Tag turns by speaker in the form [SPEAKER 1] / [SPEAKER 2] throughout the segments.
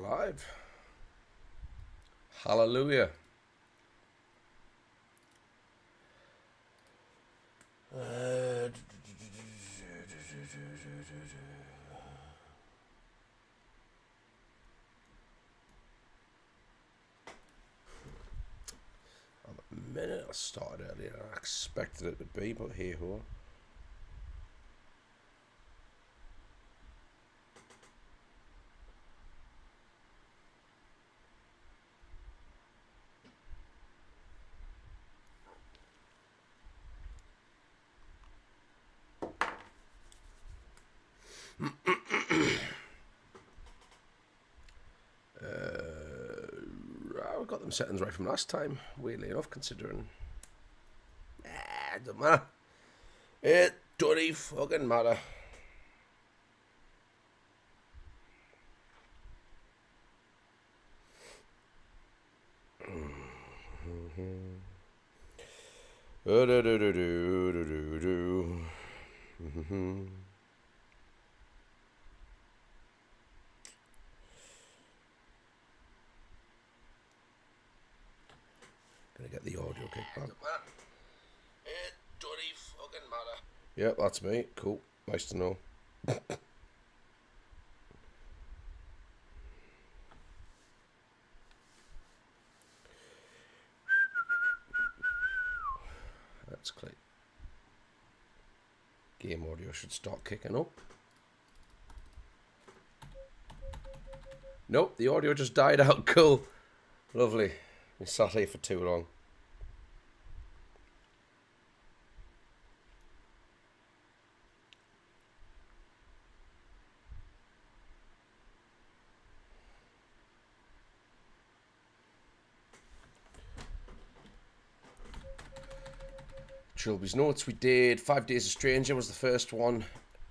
[SPEAKER 1] live. Hallelujah. A minute I started earlier than I expected it to be, but here ho. I got them settings right from last time, weirdly enough, considering. It doesn't matter. It don't fucking matter. Gonna get the audio kicked back. It don't fucking matter. Yep, that's me. Cool. Nice to know. Let's click. Game audio should start kicking up. Nope, the audio just died out. Cool. Lovely. We sat here for too long. Trilby's notes, we did 5 Days of Stranger was the first one.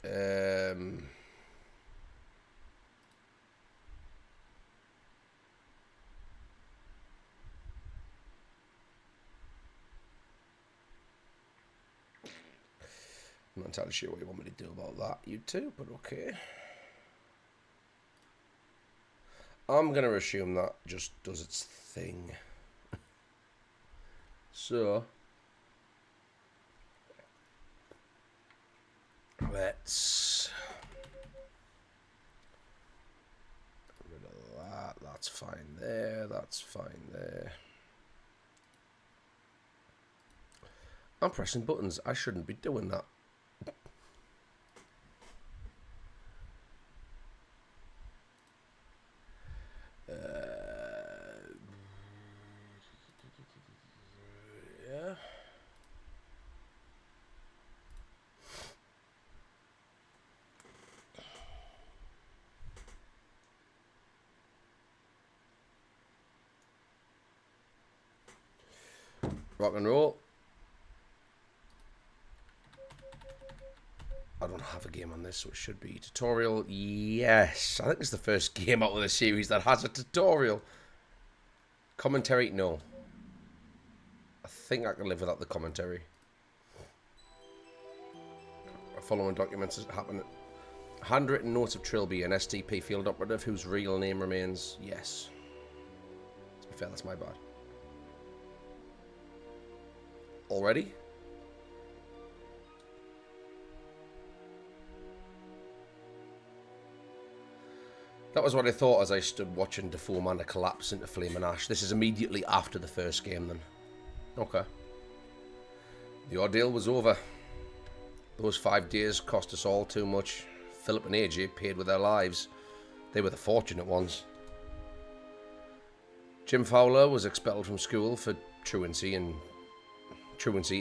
[SPEAKER 1] I'm not entirely sure what you want me to do about that, you two, but okay. I'm going to assume that just does its thing. So, let's get rid of that. That's fine there. That's fine there. I'm pressing buttons. I shouldn't be doing that. Yeah. Rock and roll. I don't have a game on this, so it should be tutorial. Yes, I think it's the first game out of the series that has a tutorial. Commentary, no. I think I can live without the commentary. Following documents happen. Handwritten notes of Trilby, an STP field operative whose real name remains. Yes. To be fair, that's my bad. Already? That was what I thought as I stood watching the full mana collapse into flame and ash. This is immediately after the first game then. Okay. The ordeal was over. Those 5 days cost us all too much. Philip and AJ paid with their lives. They were the fortunate ones. Jim Fowler was expelled from school for truancy,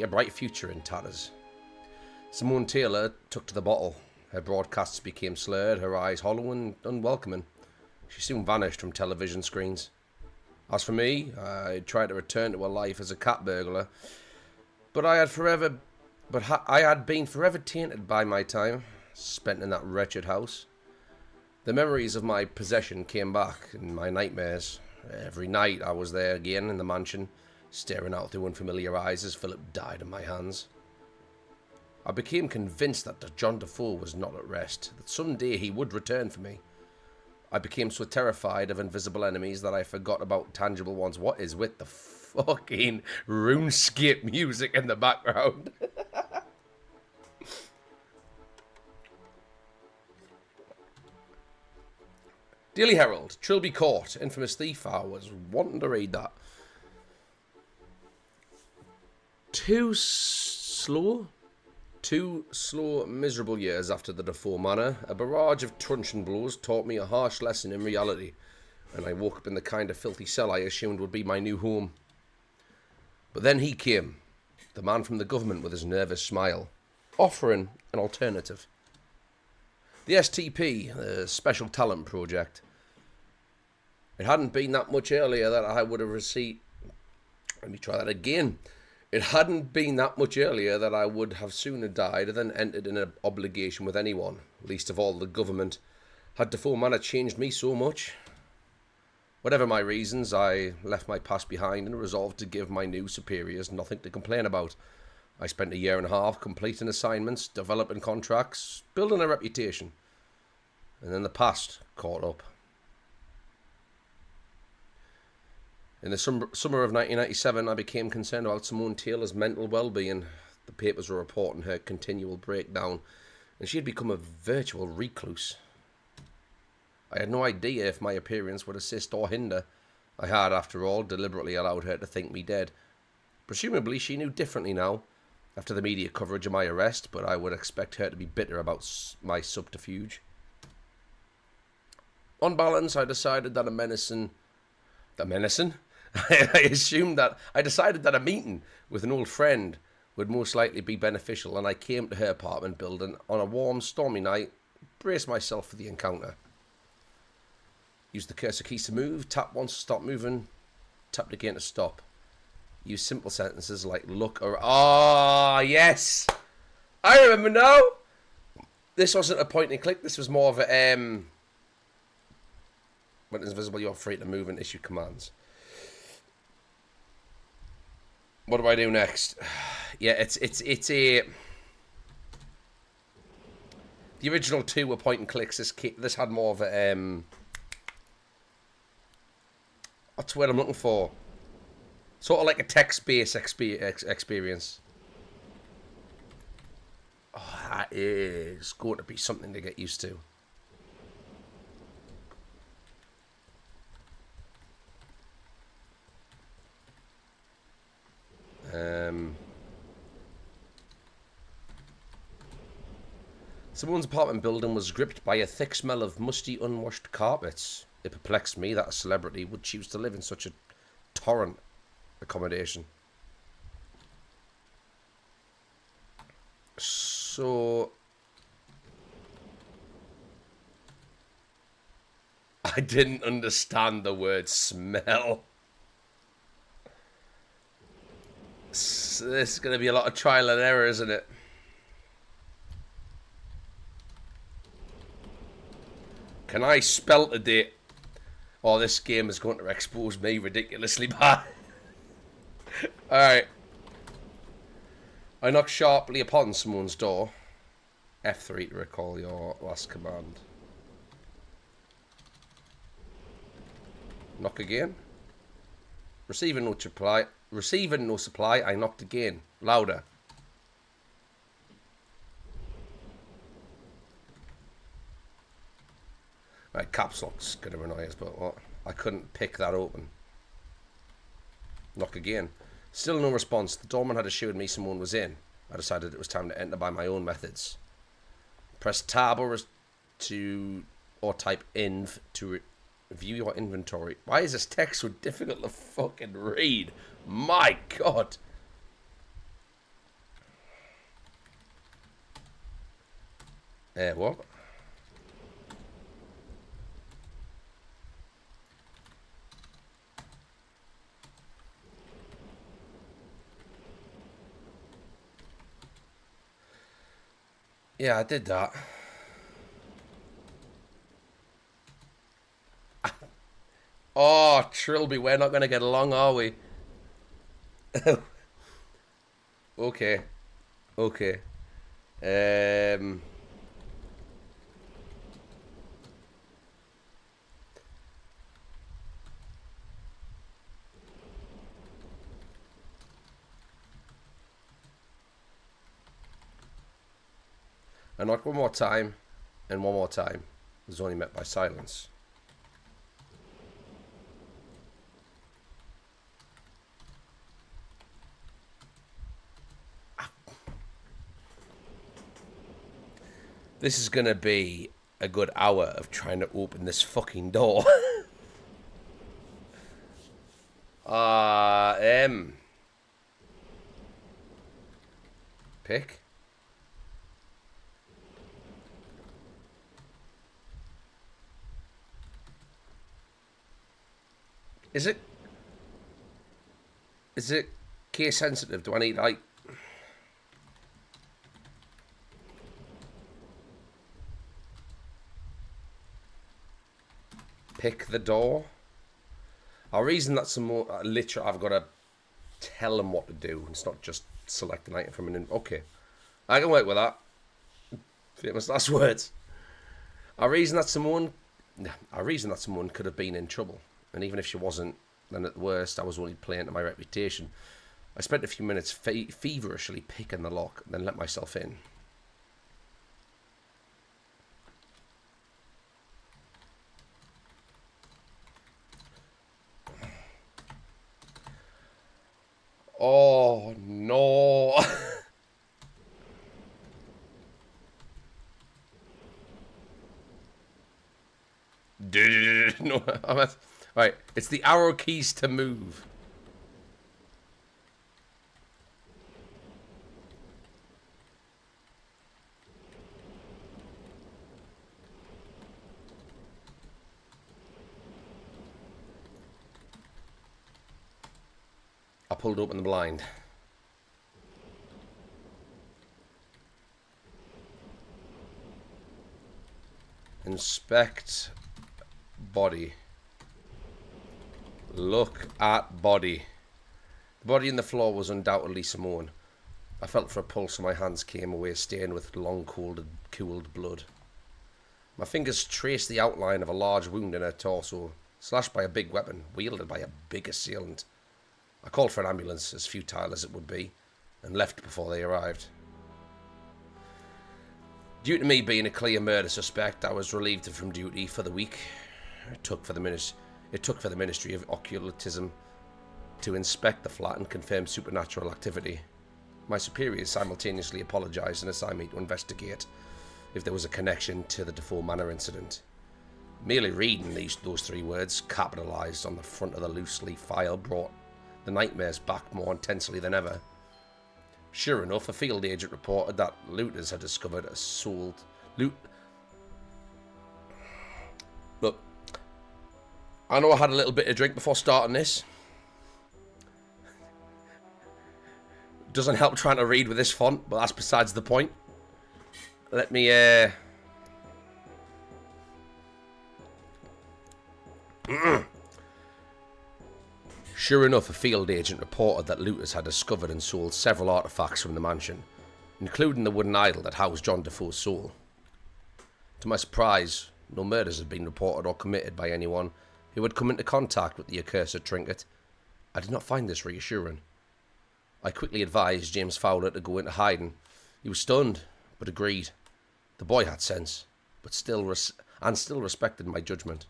[SPEAKER 1] a bright future in tatters. Simone Taylor took to the bottle. Her broadcasts became slurred, her eyes hollow and unwelcoming. She soon vanished from television screens. As for me, I tried to return to a life as a cat burglar, but I had been forever tainted by my time spent in that wretched house. The memories of my possession came back in my nightmares. Every night I was there again in the mansion, staring out through unfamiliar eyes as Philip died in my hands. I became convinced that John Defoe was not at rest, that someday he would return for me. I became so terrified of invisible enemies that I forgot about tangible ones. What is with the fucking RuneScape music in the background? Daily Herald, Trilby Court, infamous thief. I was wanting to read that. Two slow, miserable years after the Defoe Manor, a barrage of truncheon blows taught me a harsh lesson in reality, and I woke up in the kind of filthy cell I assumed would be my new home. But then he came, the man from the government with his nervous smile, offering an alternative. The STP, the Special Talent Project. It hadn't been that much earlier that I would have received... Let me try that again. It hadn't been that much earlier that I would have sooner died than entered in an obligation with anyone, least of all the government. Had Defoe Manor changed me so much? Whatever my reasons, I left my past behind and resolved to give my new superiors nothing to complain about. I spent a year and a half completing assignments, developing contracts, building a reputation. And then the past caught up. In the summer of 1997, I became concerned about Simone Taylor's mental well-being. The papers were reporting her continual breakdown, and she had become a virtual recluse. I had no idea if my appearance would assist or hinder. I had, after all, deliberately allowed her to think me dead. Presumably, she knew differently now, after the media coverage of my arrest, but I would expect her to be bitter about my subterfuge. On balance, I decided that I decided that a meeting with an old friend would most likely be beneficial, and I came to her apartment building on a warm, stormy night, braced myself for the encounter. Used the cursor keys to move, tap once to stop moving, tapped again to stop. Use simple sentences like look or... Ah, yes! I remember now! This wasn't a point and click, this was more of a... When it's visible, you're free to move and issue commands. What do I do next? Yeah, it's a... The original two were point and clicks. This had more of a... What's the word I'm looking for? Sort of like a text-based experience. Oh, that is going to be something to get used to. Someone's apartment building was gripped by a thick smell of musty, unwashed carpets. It perplexed me that a celebrity would choose to live in such a torrent accommodation. So... I didn't understand the word smell. So this is going to be a lot of trial and error, isn't it? Can I spell today? Oh, this game is going to expose me ridiculously bad. Alright. I knock sharply upon someone's door. F3 to recall your last command. Knock again. Receiving no supply. Receiving no supply, I knocked again. Louder. Right, caps lock's gonna annoy us, but what? I couldn't pick that open. Knock again. Still no response. The doorman had assured me someone was in. I decided it was time to enter by my own methods. Press tab or type inv to view your inventory. Why is this text so difficult to fucking read? My God. What? Yeah, I did that. Oh, Trilby, we're not going to get along, are we? Okay. Okay. I knocked one more time, and one more time. It was only met by silence. This is gonna be a good hour of trying to open this fucking door. Pick. Is it case sensitive? Do I need like... Pick the door? I'll reason that some more... literally, I've got to tell them what to do. It's not just select an item from an... Okay. I can work with that. Famous last words. I reason that someone could have been in trouble. And even if she wasn't, then at worst, I was only playing to my reputation. I spent a few minutes feverishly picking the lock, then let myself in. Oh, no. No, right, it's the arrow keys to move. I pulled open the blind. Inspect body. Look at body. The body in the floor was undoubtedly Simone. I felt for a pulse and my hands came away stained with long cooled blood. My fingers traced the outline of a large wound in her torso, slashed by a big weapon, wielded by a big assailant. I called for an ambulance, as futile as it would be, and left before they arrived. Due to me being a clear murder suspect, I was relieved from duty for the week. It took for the Ministry of Occultism to inspect the flat and confirm supernatural activity. My superiors simultaneously apologised and assigned me to investigate if there was a connection to the Defoe Manor incident. Merely reading those three words, capitalised on the front of the loose-leaf file, brought the nightmares back more intensely than ever. Sure enough, a field agent reported that looters had discovered a Look, I know I had a little bit of drink before starting this. Doesn't help trying to read with this font, but that's besides the point. Let me, Sure enough, a field agent reported that looters had discovered and sold several artifacts from the mansion, including the wooden idol that housed John Defoe's soul. To my surprise, no murders had been reported or committed by anyone who had come into contact with the accursed trinket. I did not find this reassuring. I quickly advised James Fowler to go into hiding. He was stunned, but agreed. The boy had sense, but still respected my judgment.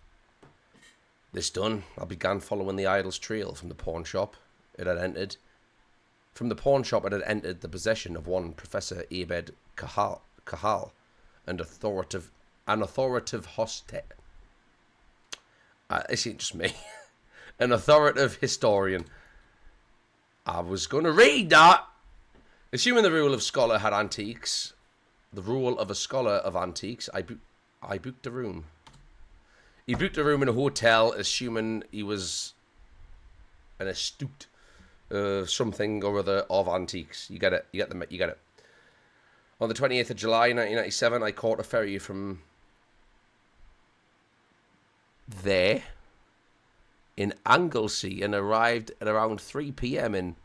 [SPEAKER 1] This done, I began following the idol's trail from the pawn shop it had entered. From the pawn shop it had entered the possession of one Professor Abed Kahal, an authoritative hostet. This ain't just me. An authoritative historian. I was going to read that. Assuming the rule of a scholar of antiques, I booked a room. He booked a room in a hotel, assuming he was an astute something or other of antiques. You get it. You get it. On the 28th of July, 1997, I caught a ferry from there in Anglesey and arrived at around 3 p.m. in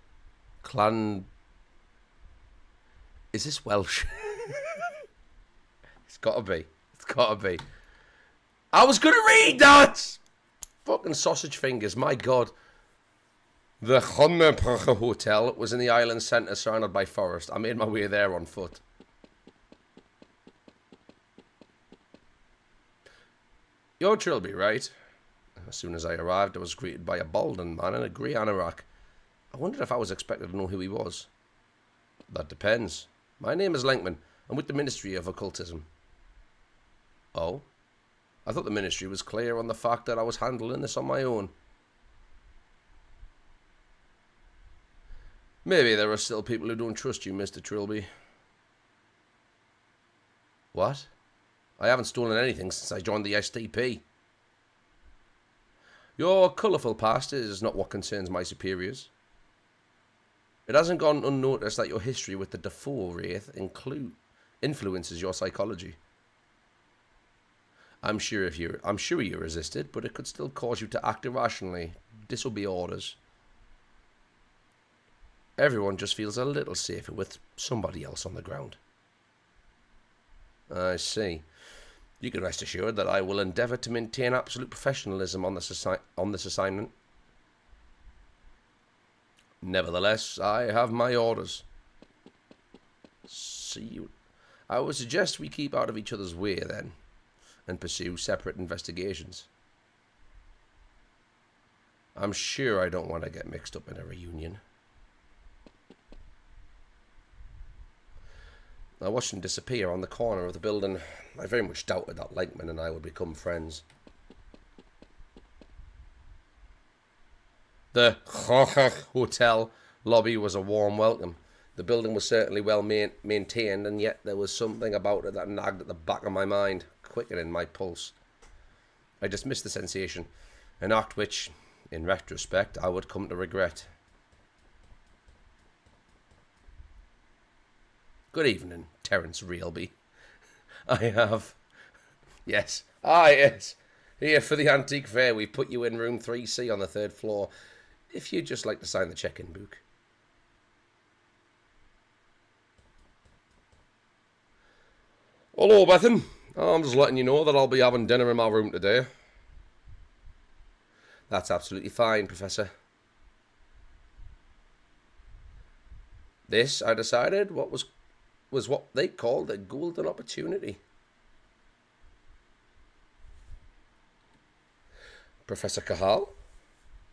[SPEAKER 1] Clan... Is this Welsh? It's gotta be. I was gonna read that! Fucking sausage fingers, my god. The Honnebrugge Hotel was in the island centre surrounded by forest. I made my way there on foot. You're Trilby, right? As soon as I arrived, I was greeted by a balding man in a grey anorak. I wondered if I was expected to know who he was. That depends. My name is Lankman. I'm with the Ministry of Occultism. Oh? I thought the Ministry was clear on the fact that I was handling this on my own. Maybe there are still people who don't trust you, Mr. Trilby. What? I haven't stolen anything since I joined the SDP. Your colourful past is not what concerns my superiors. It hasn't gone unnoticed that your history with the Defoe Wraith influences your psychology. I'm sure you resisted, but it could still cause you to act irrationally, disobey orders. Everyone just feels a little safer with somebody else on the ground. I see. You can rest assured that I will endeavour to maintain absolute professionalism on this assignment. Nevertheless, I have my orders. I would suggest we keep out of each other's way then, and pursue separate investigations. I'm sure I don't want to get mixed up in a reunion. I watched him disappear on the corner of the building. I very much doubted that Lankman and I would become friends. The hotel lobby was a warm welcome. The building was certainly well maintained, and yet there was something about it that nagged at the back of my mind, quickening my pulse. I dismissed the sensation, an act which, in retrospect, I would come to regret. Good evening, Terence Realby. I have... Yes. Yes. Here for the antique fair. We've put you in room 3C on the 3rd floor. If you'd just like to sign the check-in book. Hello, Bethan. I'm just letting you know that I'll be having dinner in my room today. That's absolutely fine, Professor. This, I decided, was what they called a golden opportunity. Professor Cahal?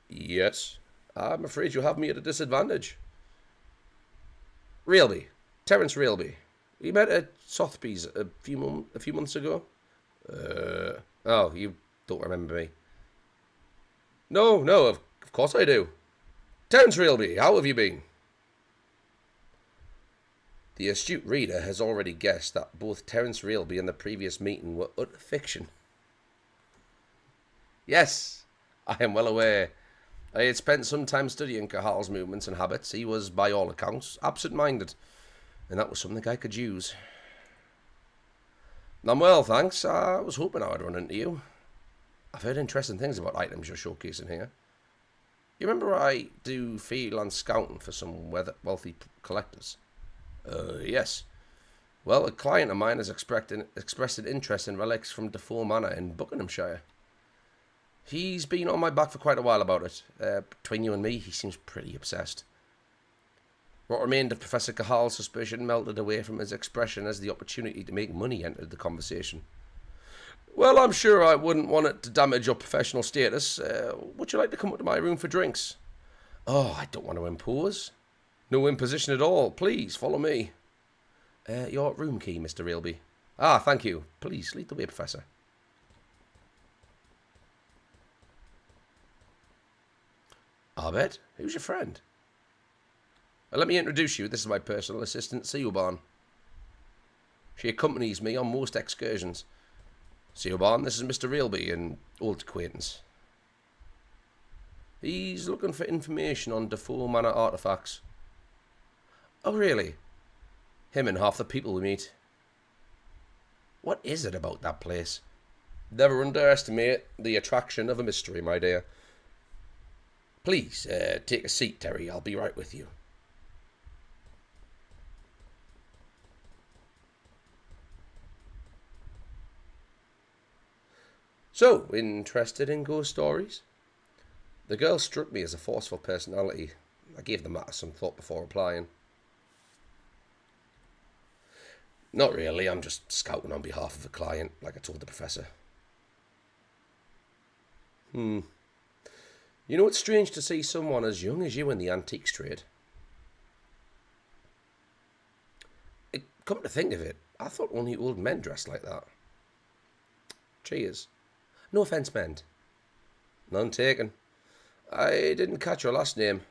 [SPEAKER 1] Yes. I'm afraid you have me at a disadvantage. Realby. Terence Realby. We met at Sotheby's a few months ago. Oh, you don't remember me. No, of course I do. Terence Realby, how have you been? The astute reader has already guessed that both Terence Realby and the previous meeting were utter fiction. Yes, I am well aware. I had spent some time studying Cahal's movements and habits. He was, by all accounts, absent-minded, and that was something I could use. I'm well, thanks. I was hoping I would run into you. I've heard interesting things about items you're showcasing here. You remember I do freelance scouting for some wealthy collectors? Yes. Well, a client of mine has expressed an interest in relics from Defoe Manor in Buckinghamshire. He's been on my back for quite a while about it. Between you and me, he seems pretty obsessed. What remained of Professor Cahal's suspicion melted away from his expression as the opportunity to make money entered the conversation. Well, I'm sure I wouldn't want it to damage your professional status. Would you like to come up to my room for drinks? Oh, I don't want to impose. No imposition at all. Please, follow me. Your room key, Mr. Realby. Ah, thank you. Please, lead the way, Professor. Abed, who's your friend? Let me introduce you. This is my personal assistant, Siobhan. She accompanies me on most excursions. Siobhan, this is Mr. Realby, an old acquaintance. He's looking for information on Defoe Manor artefacts. Oh, really? Him and half the people we meet. What is it about that place? Never underestimate the attraction of a mystery, my dear. Please, take a seat, Terry. I'll be right with you. So, interested in ghost stories? The girl struck me as a forceful personality. I gave the matter some thought before replying. Not really, I'm just scouting on behalf of a client, like I told the professor. You know, it's strange to see someone as young as you in the antiques trade. Come to think of it, I thought only old men dressed like that. Cheers. No offence meant. None taken. I didn't catch your last name.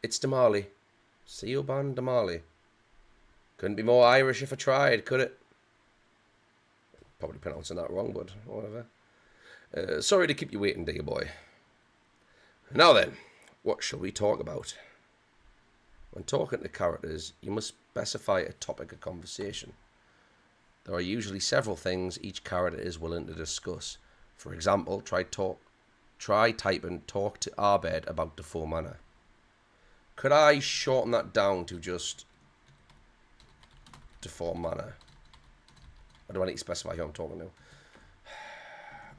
[SPEAKER 1] It's Damali. Siobhan Damali. Couldn't be more Irish if I tried, could it? Probably pronouncing that wrong, but whatever. Sorry to keep you waiting, dear boy. Now then, what shall we talk about? When talking to characters, you must specify a topic of conversation. There are usually several things each character is willing to discuss. For example, try typing talk to Abed about Defoe Manor. Could I shorten that down to just Defoe Manor? Or do I need to specify who I'm talking to?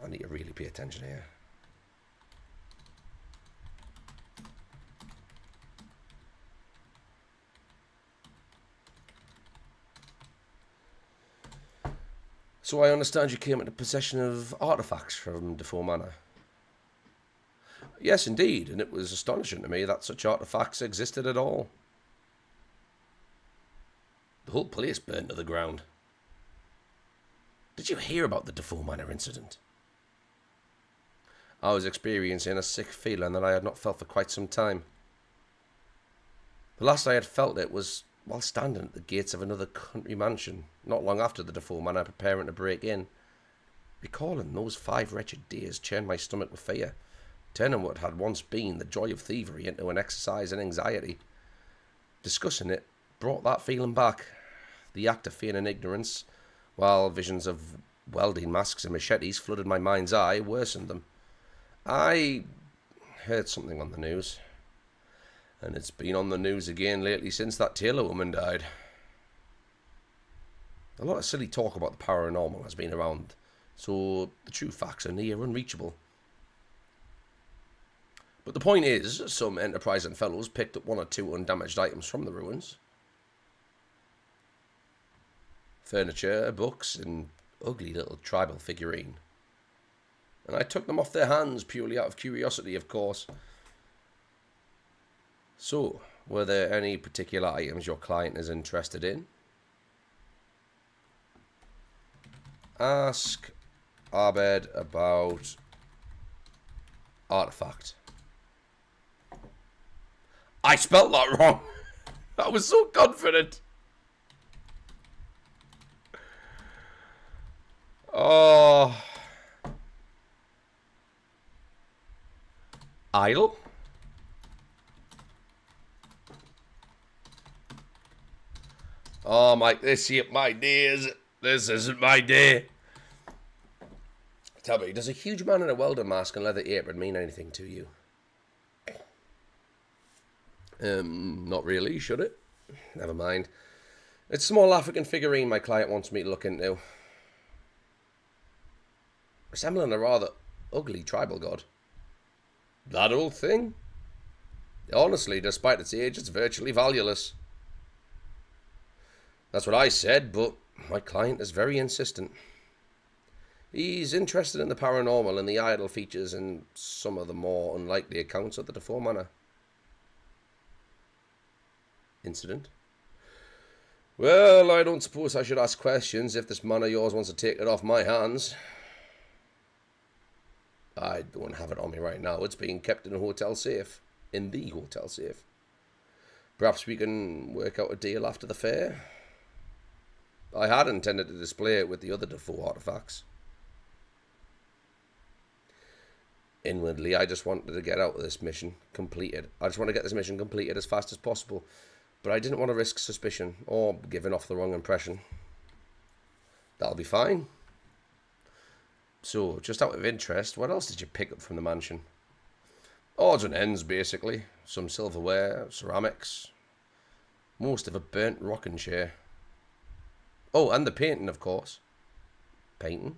[SPEAKER 1] I need to really pay attention here. So I understand you came into possession of artifacts from Defoe Manor. Yes, indeed, and it was astonishing to me that such artifacts existed at all. The whole place burned to the ground. Did you hear about the Defoe Manor incident? I was experiencing a sick feeling that I had not felt for quite some time. The last I had felt it was while standing at the gates of another country mansion, not long after the Defoe Manor preparing to break in. Recalling those 5 wretched days churned my stomach with fear, turning what had once been the joy of thievery into an exercise in anxiety. Discussing it brought that feeling back, the act of fear and ignorance, while visions of welding masks and machetes flooded my mind's eye, worsened them. I heard something on the news, and it's been on the news again lately since that Taylor woman died. A lot of silly talk about the paranormal has been around, so the true facts are near unreachable. But the point is, some enterprising fellows picked up 1 or 2 undamaged items from the ruins. Furniture, books, and ugly little tribal figurine. And I took them off their hands purely out of curiosity, of course. So, were there any particular items your client is interested in? Ask Abed about artifact. I spelt that wrong. I was so confident. Oh. Idle? Oh, Mike, this ain't my day, is it? This isn't my day. Tell me, does a huge man in a welder mask and leather apron mean anything to you? Not really, should it? Never mind. It's a small African figurine my client wants me to look into. Resembling a rather ugly tribal god. That old thing? Honestly, despite its age, it's virtually valueless. That's what I said, but my client is very insistent. He's interested in the paranormal and the idol features in some of the more unlikely accounts of the Defoe Manor incident. Well, I don't suppose I should ask questions if this man of yours wants to take it off my hands. I don't have it on me right now. It's being kept in a hotel safe. In the hotel safe. Perhaps we can work out a deal after the fair. I had intended to display it with the other Defoe artifacts. Inwardly, I just wanted to get out of this mission completed. I just want to get this mission completed as fast as possible. But I didn't want to risk suspicion or giving off the wrong impression. That'll be fine. So, just out of interest, what else did you pick up from the mansion? Odds and ends, basically. Some silverware, ceramics. Most of a burnt rocking chair. Oh, and the painting, of course. Painting?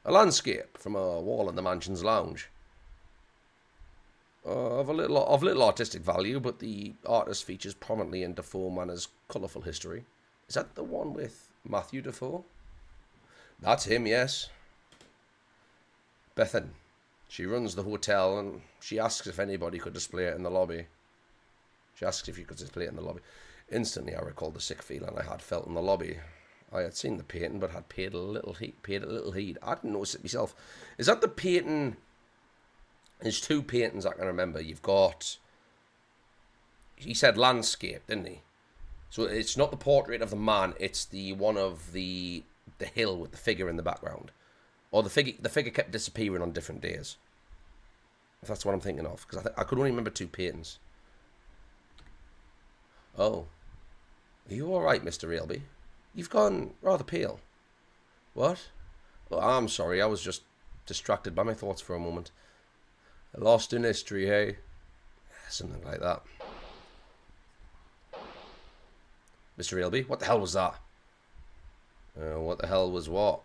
[SPEAKER 1] A landscape from a wall in the mansion's lounge. Of little artistic value, but the artist features prominently in Defoe Manor's colourful history. Is that the one with Matthew Defoe? That's him, yes. Bethan. She runs the hotel and she asks if anybody could display it in the lobby. She asks if you could display it in the lobby. Instantly, I recalled the sick feeling I had felt in the lobby. I had seen the painting, but had paid a little heed. I didn't notice it myself. Is that the painting? There's two paintings I can remember. You've got... He said landscape, didn't he? So it's not the portrait of the man. It's the one of the hill with the figure in the background. Or the figure kept disappearing on different days. If that's what I'm thinking of. Because I could only remember two paintings. Oh. Are you alright, Mr. Trilby? You've gone rather pale. What? Oh, I'm sorry. I was just distracted by my thoughts for a moment. Lost in history, hey? Something like that. Mr. Trilby, what the hell was that? What the hell was what?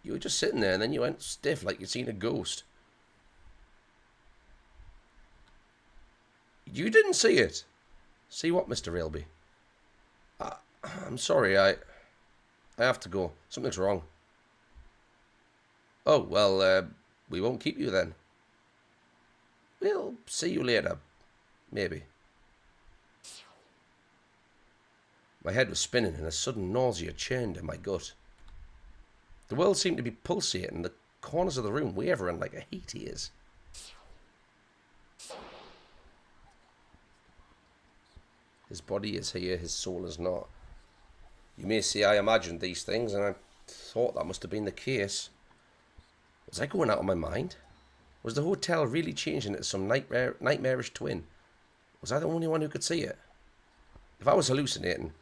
[SPEAKER 1] You were just sitting there and then you went stiff like you'd seen a ghost. You didn't see it? See what, Mr. Trilby? I'm sorry, I have to go. Something's wrong. Oh, well, we won't keep you then. We'll see you later. Maybe. My head was spinning and a sudden nausea churned in my gut. The world seemed to be pulsating, the corners of the room wavering like a heat is. His body is here, his soul is not. You may say I imagined these things, and I thought that must have been the case. Was I going out of my mind? Was the hotel really changing into some nightmarish twin? Was I the only one who could see it? If I was hallucinating,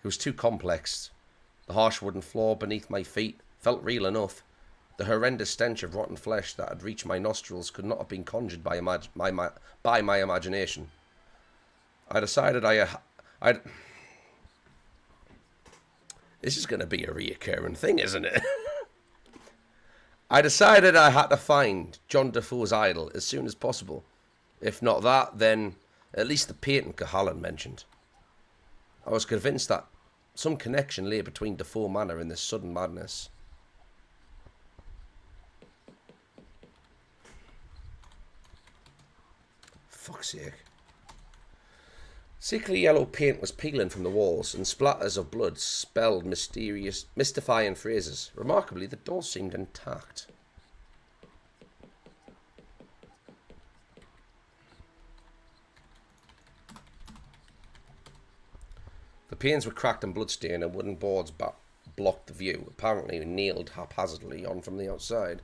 [SPEAKER 1] it was too complex. The harsh wooden floor beneath my feet felt real enough. The horrendous stench of rotten flesh that had reached my nostrils could not have been conjured by my imagination. I decided I'd... This is going to be a reoccurring thing, isn't it? I decided I had to find John Defoe's idol as soon as possible. If not that, then at least the painting Cahalan mentioned. I was convinced that some connection lay between Defoe Manor and this sudden madness. Fuck's sake. Sickly yellow paint was peeling from the walls, and splatters of blood spelled mysterious, mystifying phrases. Remarkably, the door seemed intact. The panes were cracked and bloodstained, and wooden boards blocked the view, apparently nailed haphazardly on from the outside.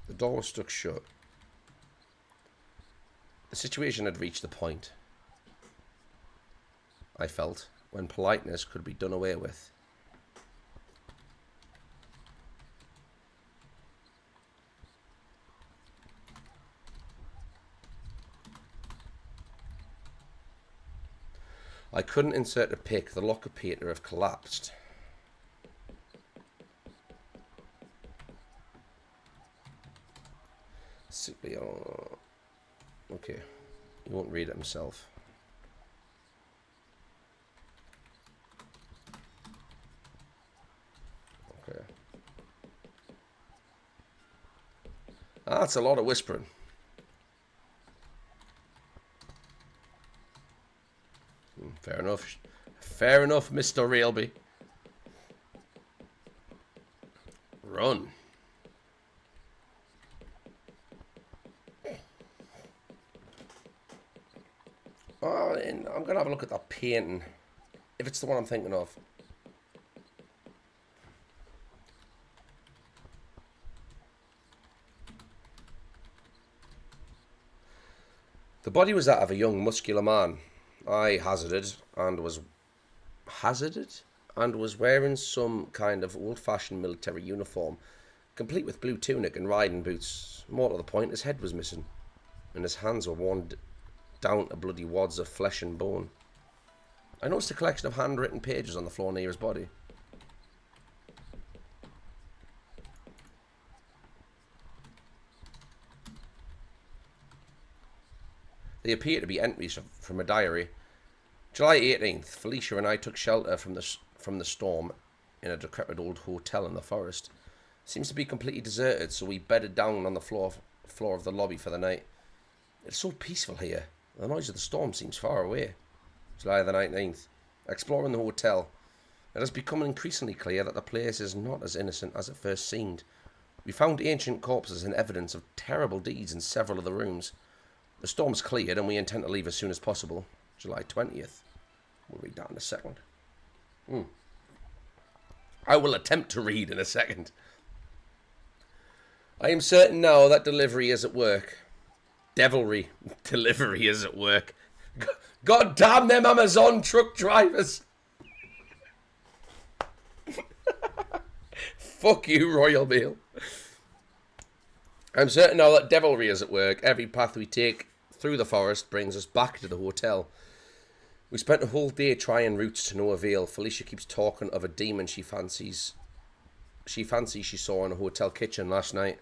[SPEAKER 1] The door was stuck shut. The situation had reached the point, I felt, when politeness could be done away with. I couldn't insert a pick. The lock appeared to have collapsed. Sickly, okay. He won't read it himself. Okay. That's a lot of whispering. Fair enough. Fair enough, Mr. Trilby. Run. Oh, and I'm going to have a look at that painting. If it's the one I'm thinking of. The body was that of a young, muscular man. I hazarded and was wearing some kind of old-fashioned military uniform, complete with blue tunic and riding boots. More to the point, his head was missing, and his hands were worn down to bloody wads of flesh and bone. I noticed a collection of handwritten pages on the floor near his body. They appear to be entries from a diary. July 18th, Felicia and I took shelter from the storm in a decrepit old hotel in the forest. Seems to be completely deserted, so we bedded down on the floor of the lobby for the night. It's so peaceful here. The noise of the storm seems far away. July the 19th. Exploring the hotel. It has become increasingly clear that the place is not as innocent as it first seemed. We found ancient corpses and evidence of terrible deeds in several of the rooms. The storm's cleared and we intend to leave as soon as possible. July 20th. We'll read that in a second. I will attempt to read in a second. I am certain now that delivery is at work. Devilry. Delivery is at work. God damn them Amazon truck drivers. Fuck you, Royal Mail. I'm certain now that devilry is at work. Every path we take through the forest brings us back to the hotel. We spent a whole day trying routes to no avail. Felicia keeps talking of a demon she fancies she saw in a hotel kitchen last night.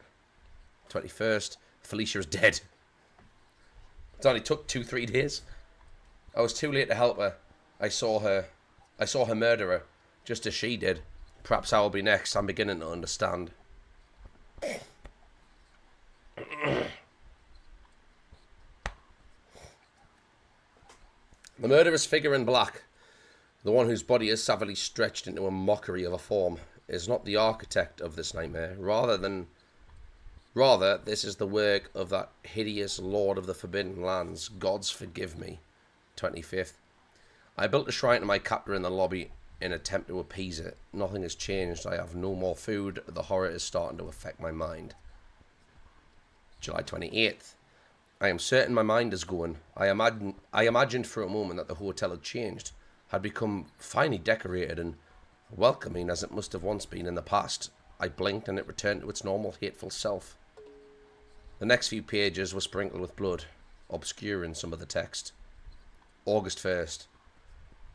[SPEAKER 1] 21st. Felicia is dead. It only took 2-3 days. I was too late to help her. I saw her murder her, just as she did. Perhaps I will be next. I'm beginning to understand. The murderous figure in black, the one whose body is savagely stretched into a mockery of a form, is not the architect of this nightmare. Rather, this is the work of that hideous Lord of the Forbidden Lands. Gods forgive me. 25th. I built a shrine to my captor in the lobby in an attempt to appease it. Nothing has changed. I have no more food. The horror is starting to affect my mind. July 28th. I am certain my mind is going. I imagined for a moment that the hotel had changed, had become finely decorated and welcoming as it must have once been in the past. I blinked and it returned to its normal hateful self. The next few pages were sprinkled with blood, obscuring some of the text. August 1st.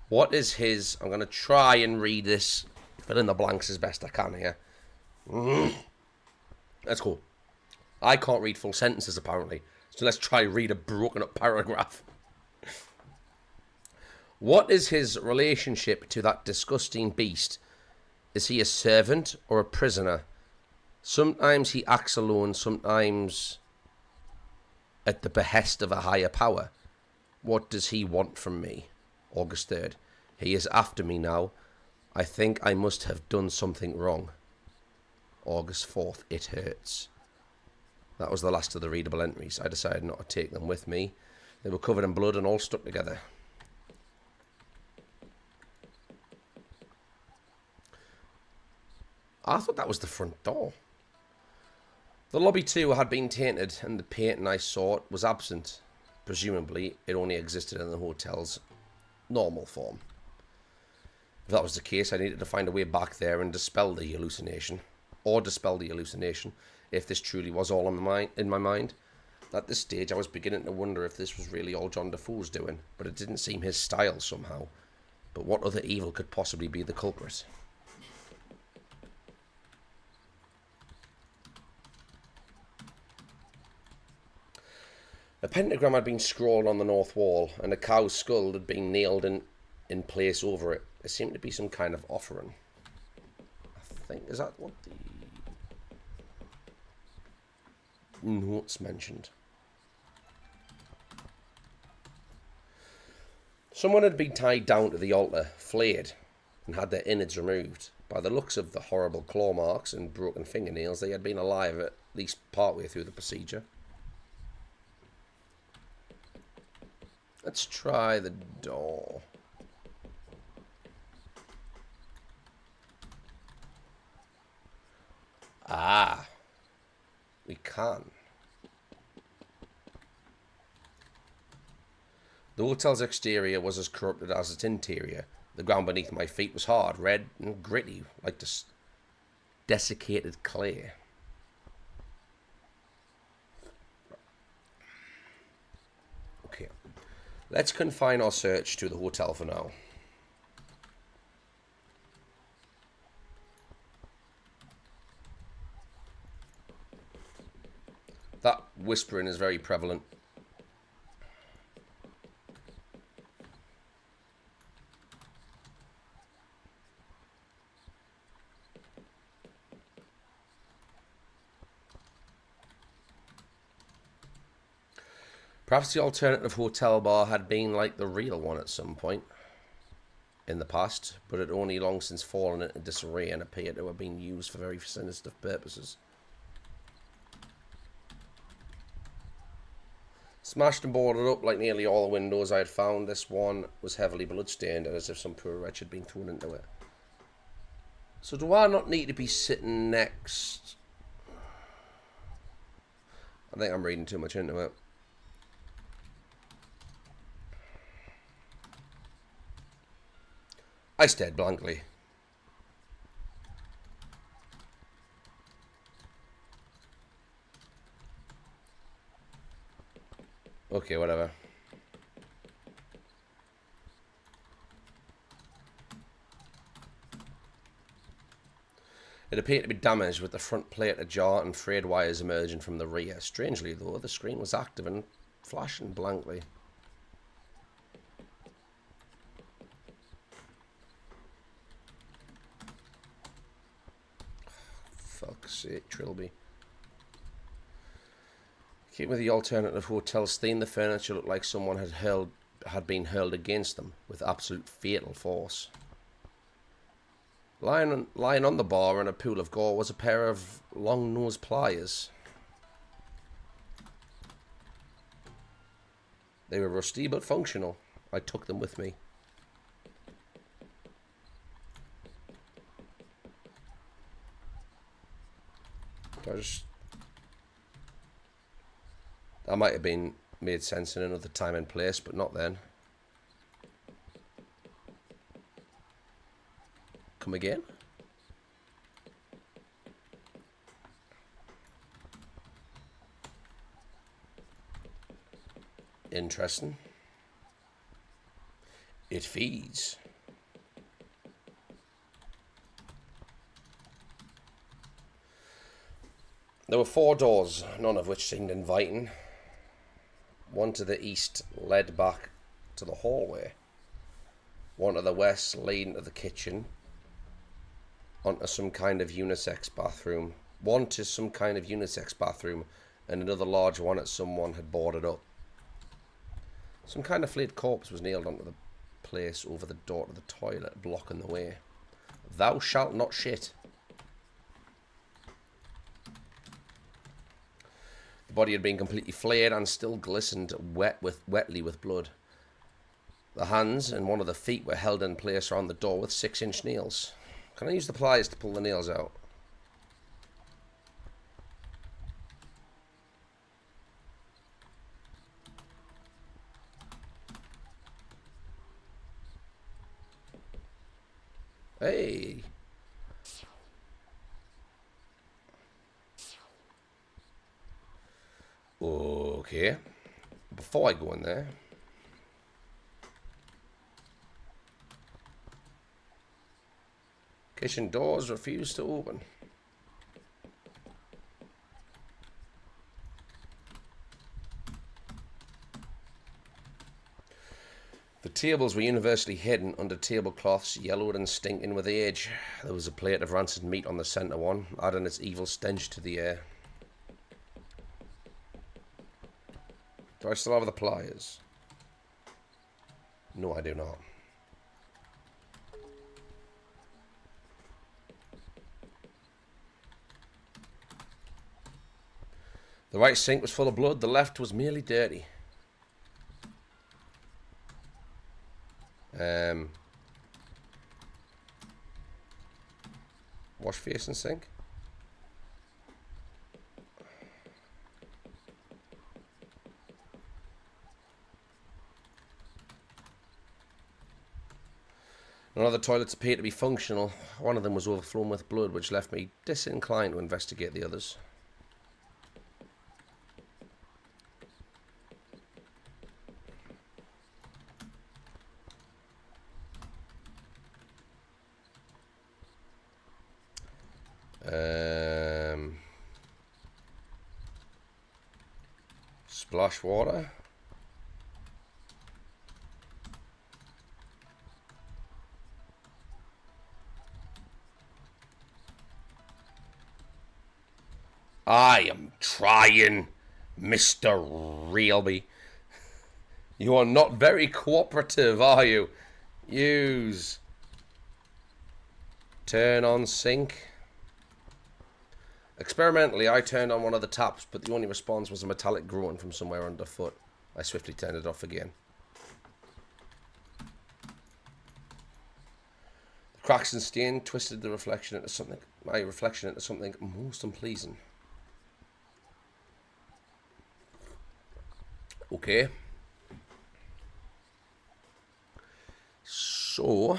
[SPEAKER 1] What is his... I'm going to try and read this, fill in the blanks as best I can here. Let's go. I can't read full sentences apparently, so let's try read a broken up paragraph. What is his relationship to that disgusting beast? Is he a servant or a prisoner? Sometimes he acts alone, sometimes at the behest of a higher power. What does he want from me? August 3rd. He is after me now. I think I must have done something wrong. August 4th. It hurts. That was the last of the readable entries. I decided not to take them with me. They were covered in blood and all stuck together. I thought that was the front door. The lobby too had been tainted and the painting I sought was absent. Presumably, it only existed in the hotel's normal form. If that was the case, I needed to find a way back there and dispel the hallucination. Or dispel the hallucination, if this truly was all in my mind. At this stage, I was beginning to wonder if this was really all John Defoe's doing, but it didn't seem his style somehow. But what other evil could possibly be the culprit? A pentagram had been scrawled on the north wall, and a cow's skull had been nailed in place over it. There seemed to be some kind of offering. I think, is that what the notes mentioned? Someone had been tied down to the altar, flayed, and had their innards removed. By the looks of the horrible claw marks and broken fingernails, they had been alive at least partway through the procedure. Let's try the door. Ah, we can. The hotel's exterior was as corrupted as its interior. The ground beneath my feet was hard, red and gritty, like desiccated clay. Okay, let's confine our search to the hotel for now. That whispering is very prevalent. Perhaps the alternative hotel bar had been like the real one at some point in the past, but it only long since fallen into disarray and appeared to have been used for very sinister purposes. Smashed and boarded up like nearly all the windows I had found, this one was heavily bloodstained, as if some poor wretch had been thrown into it. So do I not need to be sitting next? I think I'm reading too much into it. I stared blankly. Okay, whatever. It appeared to be damaged, with the front plate ajar and frayed wires emerging from the rear. Strangely, though, the screen was active and flashing blankly. Fuck's sake, Trilby. Keeping with the alternative hotel's theme, the furniture looked like someone had been hurled against them with absolute fatal force. Lying on the bar in a pool of gore was a pair of long-nosed pliers. They were rusty but functional. I took them with me. That might have been made sense in another time and place, but not then. Come again? Interesting. It feeds. There were 4 doors, none of which seemed inviting. One to the east led back to the hallway. One to the west leading to the kitchen. Onto some kind of unisex bathroom. One to some kind of unisex bathroom, and another large one that someone had boarded up. Some kind of flayed corpse was nailed onto the place over the door to the toilet, blocking the way. Thou shalt not shit. The body had been completely flayed and still glistened wetly with blood. The hands and one of the feet were held in place around the door with 6-inch nails. Can I use the pliers to pull the nails out? Hey! Okay. Before I go in there, kitchen doors refuse to open. The tables were universally hidden under tablecloths, yellowed and stinking with age. There was a plate of rancid meat on the centre one, adding its evil stench to the air. Do I still have the pliers? No, I do not. The right sink was full of blood, the left was merely dirty. Wash face and sink. None of the toilets appeared to be functional. One of them was overflowing with blood, which left me disinclined to investigate the others. Splash water. I am trying, Mr. Trilby. You are not very cooperative, are you? Use. Turn on sink. Experimentally, I turned on one of the taps, but the only response was a metallic groan from somewhere underfoot. I swiftly turned it off again. The cracks and stain twisted the reflection into something. My reflection into something most unpleasing. Okay. So.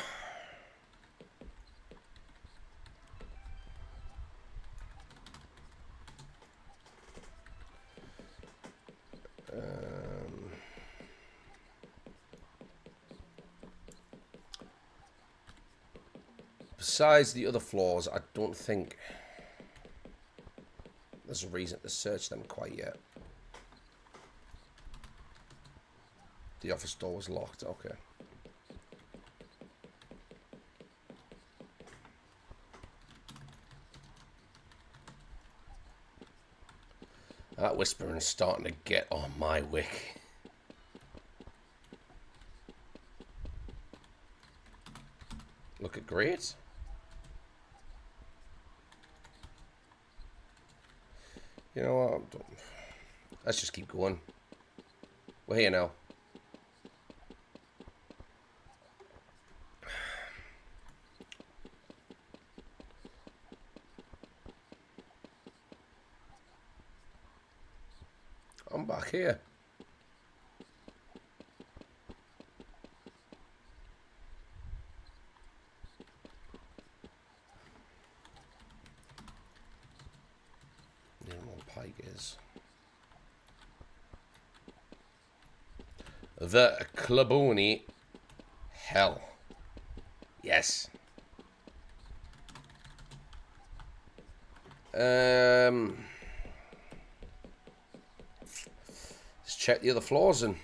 [SPEAKER 1] Besides the other floors, I don't think there's a reason to search them quite yet. The office door was locked. Okay. That whispering's starting to get on my wick. Look at great. You know what? Let's just keep going. We're here now. I'm back here. Pike is. The Cluboni Hell. Yes. Let's check the other floors and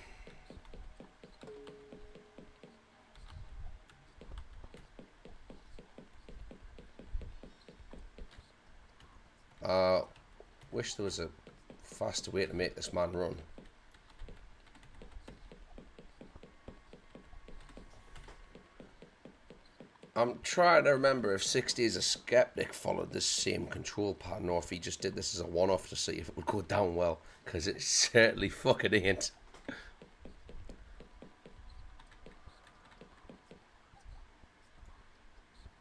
[SPEAKER 1] wish there was a faster way to make this man run. I'm trying to remember if 60 as a skeptic followed this same control pattern or if he just did this as a one-off to see if it would go down well, because it certainly fucking ain't.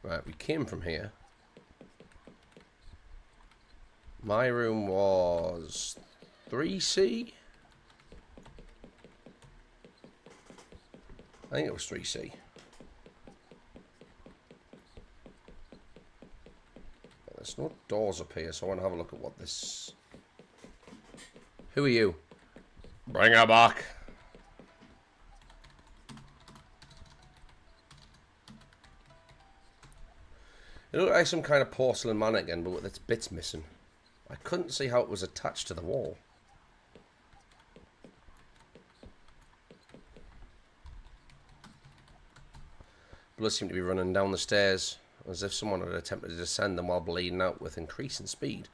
[SPEAKER 1] Right, we came from here. My room was 3C? I think it was 3C. There's no doors up here, so I want to have a look at what this... Who are you? Bring her back. It looked like some kind of porcelain mannequin, but with its bits missing. I couldn't see how it was attached to the wall. Blood seemed to be running down the stairs, as if someone had attempted to descend them while bleeding out with increasing speed.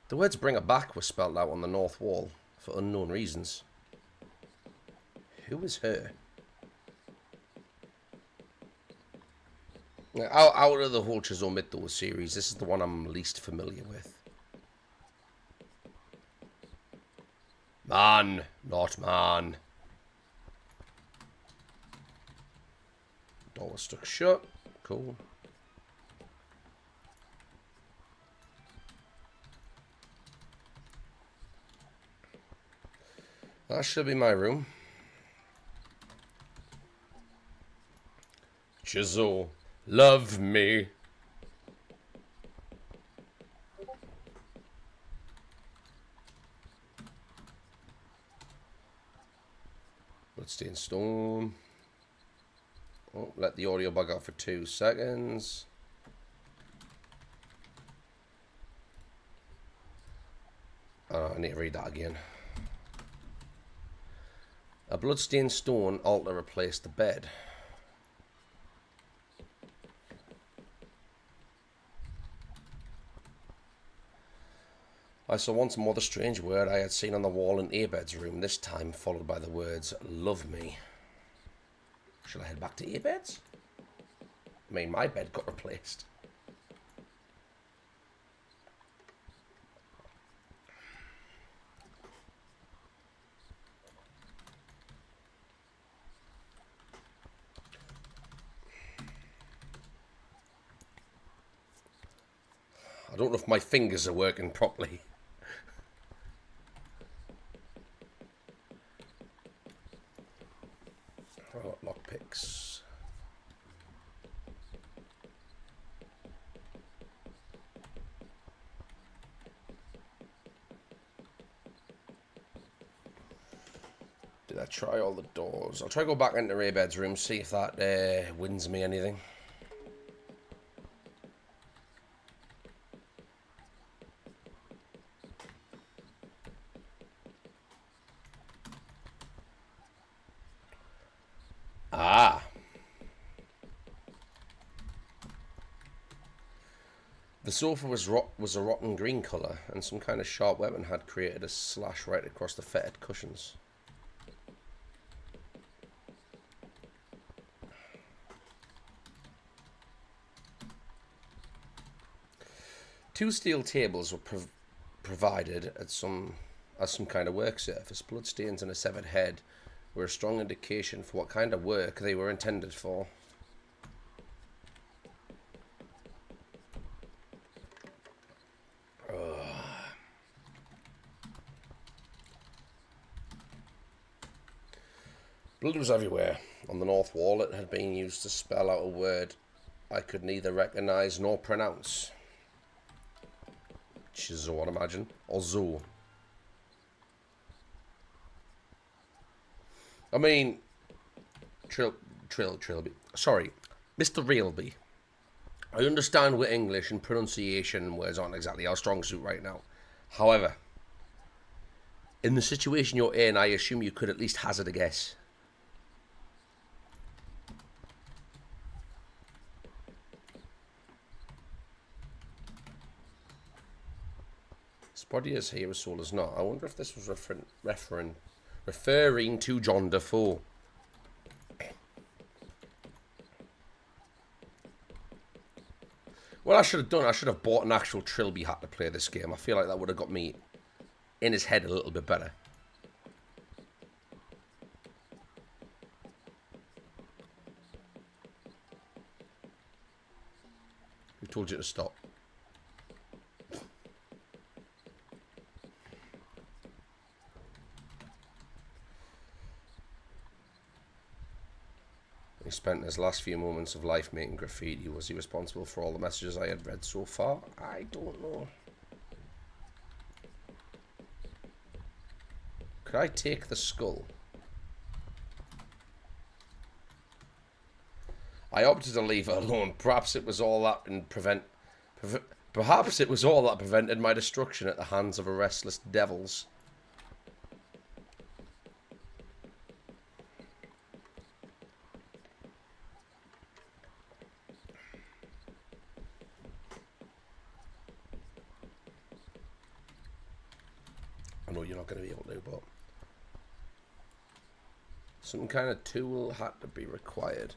[SPEAKER 1] The words "bring her back" were spelled out on the north wall, for unknown reasons. Who is her? Out of the whole Chzo Mythos series, this is the one I'm least familiar with. Man, not man. Door was stuck shut. Cool. That should be my room. Chzo, love me. Bloodstained stone. Oh, let the audio bug out for 2 seconds. Oh, I need to read that again. A bloodstained stone altar replaced the bed. I saw once more the strange word I had seen on the wall in Abed's room, this time followed by the words, "Love me." Shall I head back to Abed's? I mean, my bed got replaced. I don't know if my fingers are working properly. I've got lockpicks. Did I try all the doors? I'll try to go back into Abed's room, see if that wins me anything. Ah. The sofa was a rotten green colour, and some kind of sharp weapon had created a slash right across the fetid cushions. Two steel tables were provided as some kind of work surface. Bloodstains and a severed head were a strong indication for what kind of work they were intended for. Blood was everywhere. On the north wall it had been used to spell out a word I could neither recognise nor pronounce. Chzo, I'd imagine. Or Zoo. I mean, Trilby. Sorry, Mr. Realby. I understand with English and pronunciation words aren't exactly our strong suit right now. However, in the situation you're in, I assume you could at least hazard a guess. His body is here, his soul is not. I wonder if this was referring to John Defoe. What I should have done, I should have bought an actual Trilby hat to play this game. I feel like that would have got me in his head a little bit better. Who told you to stop? He spent his last few moments of life making graffiti. Was he responsible for all the messages I had read so far? I don't know. Could I take the skull? I opted to leave it alone. Perhaps it was all that perhaps it was all that prevented my destruction at the hands of a restless devils. I know you're not going to be able to, but some kind of tool had to be required.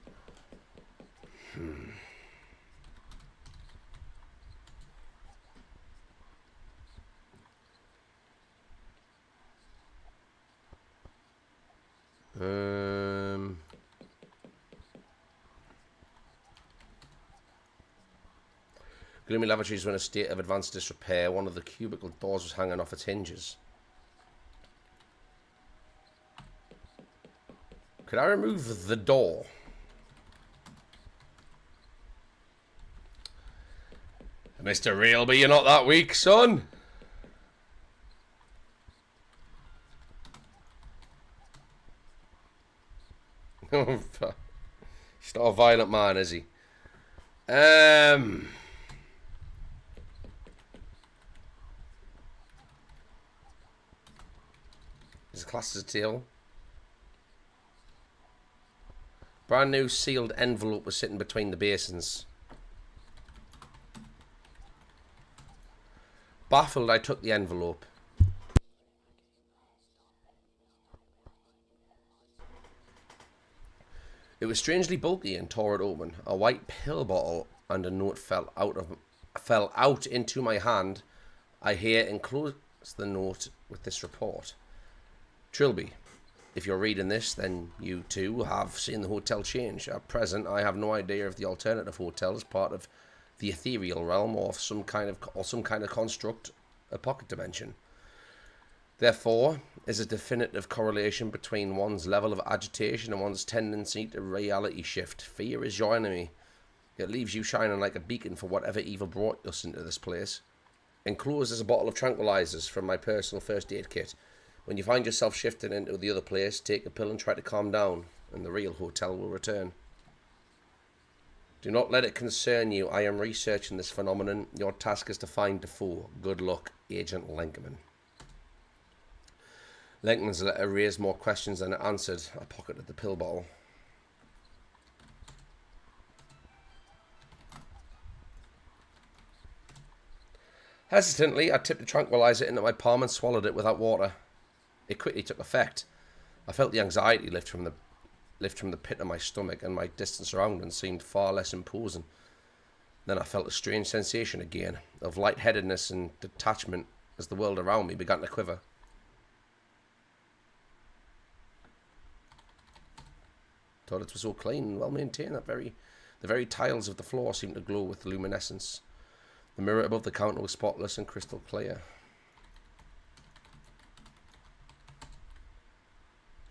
[SPEAKER 1] Gloomy lavatories were in a state of advanced disrepair. One of the cubicle doors was hanging off its hinges. Could I remove the door? Mr. Realby, you're not that weak, son. He's not a violent man, is he? Is it classed as a tail? Brand new sealed envelope was sitting between the basins. Baffled, I took the envelope. It was strangely bulky and tore it open. A white pill bottle and a note fell out into my hand. I here enclosed the note with this report. Trilby, if you're reading this, then you too have seen the hotel change. At present, I have no idea if the alternative hotel is part of the ethereal realm or some kind of construct, a pocket dimension. Therefore, is a definitive correlation between one's level of agitation and one's tendency to reality shift. Fear is your enemy. It leaves you shining like a beacon for whatever evil brought us into this place. Enclosed is a bottle of tranquilizers from my personal first aid kit. When you find yourself shifting into the other place, take a pill and try to calm down, and the real hotel will return. Do not let it concern you. I am researching this phenomenon. Your task is to find Defoe. Good luck, Agent Lenkman. Lenkman's letter raised more questions than it answered. I pocketed the pill bottle. Hesitantly, I tipped the tranquilizer into my palm and swallowed it without water. It quickly took effect. I felt the anxiety lift from the pit of my stomach, and my distant surroundings seemed far less imposing. Then I felt a strange sensation again, of lightheadedness and detachment as the world around me began to quiver. Toilets were so clean and well maintained that the very tiles of the floor seemed to glow with luminescence. The mirror above the counter was spotless and crystal clear.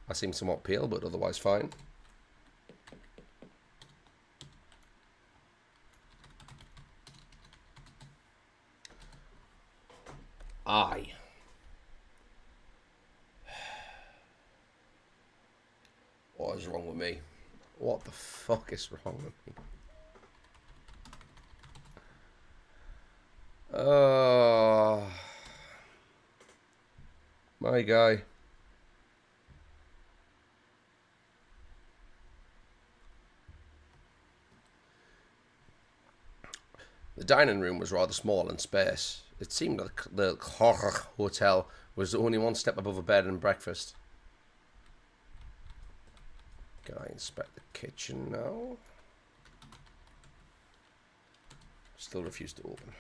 [SPEAKER 1] I seemed somewhat pale, but otherwise fine. Aye. What is wrong with me? What the fuck is wrong with me? Oh, my guy. The dining room was rather small and sparse. It seemed like the hotel was only one step above a bed and breakfast. Can I inspect the kitchen now? Still refused to open.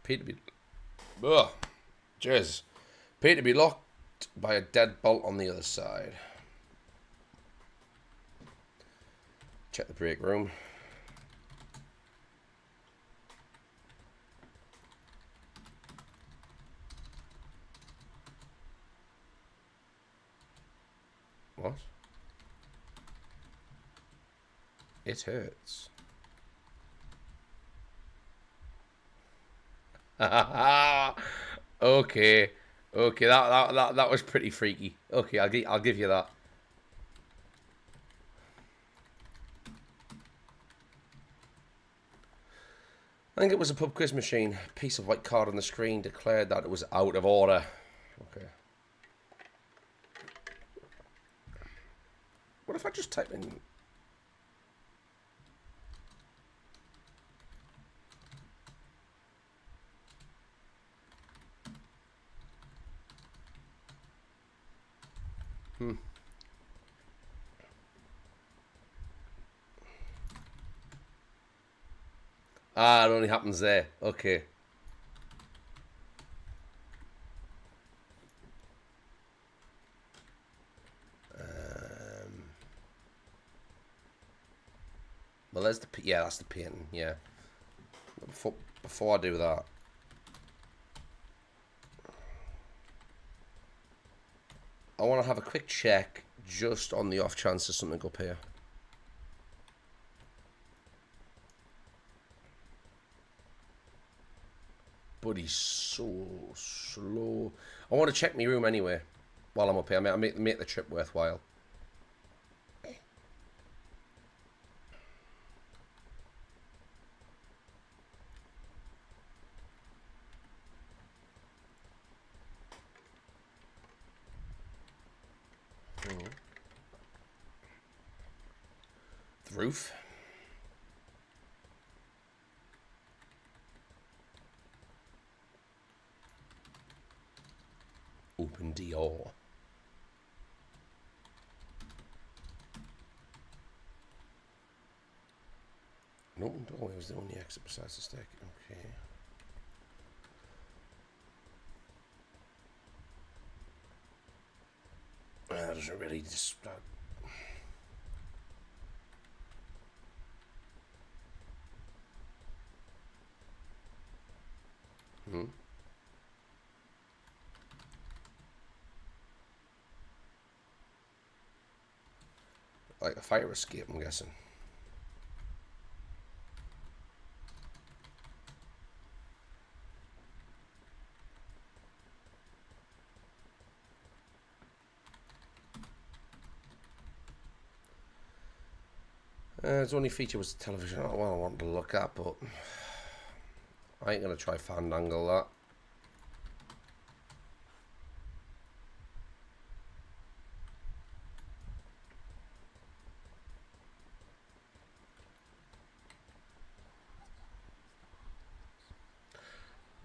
[SPEAKER 1] Appeared to be... Ugh. Cheers. Appeared to be locked by a deadbolt on the other side. Check the break room. What? It hurts. Okay. Okay, that was pretty freaky. Okay, I'll give you that. I think it was a pub quiz machine. A piece of white card on the screen declared that it was out of order. Okay. What if I just type in... Ah, it only happens there. Okay. Well, there's the... Yeah, that's the painting. Yeah. Before I do that... I want to have a quick check just on the off chance there's something up here. But he's so slow. I want to check my room anyway while I'm up here. I make the trip worthwhile. roof. Open door. An open doorway was the only exit besides the stack. Okay. That doesn't really just. Like a fire escape, I'm guessing. Its only feature was the television. Oh, well, I wanted to look at, but I ain't gonna try fandangle that.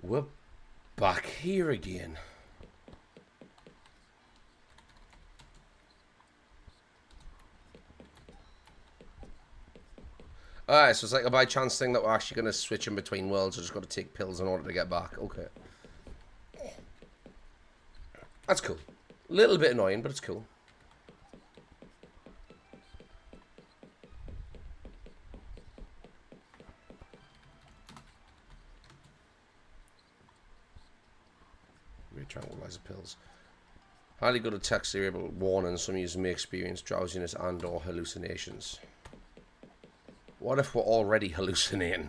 [SPEAKER 1] We're back here again. Alright, so it's like a by chance thing that we're actually going to switch in between worlds. I just got to take pills in order to get back. Okay. That's cool. A little bit annoying, but it's cool. Tranquilizer pills. Highly good at text variable warning. Some users may experience drowsiness and or hallucinations. What if we're already hallucinating?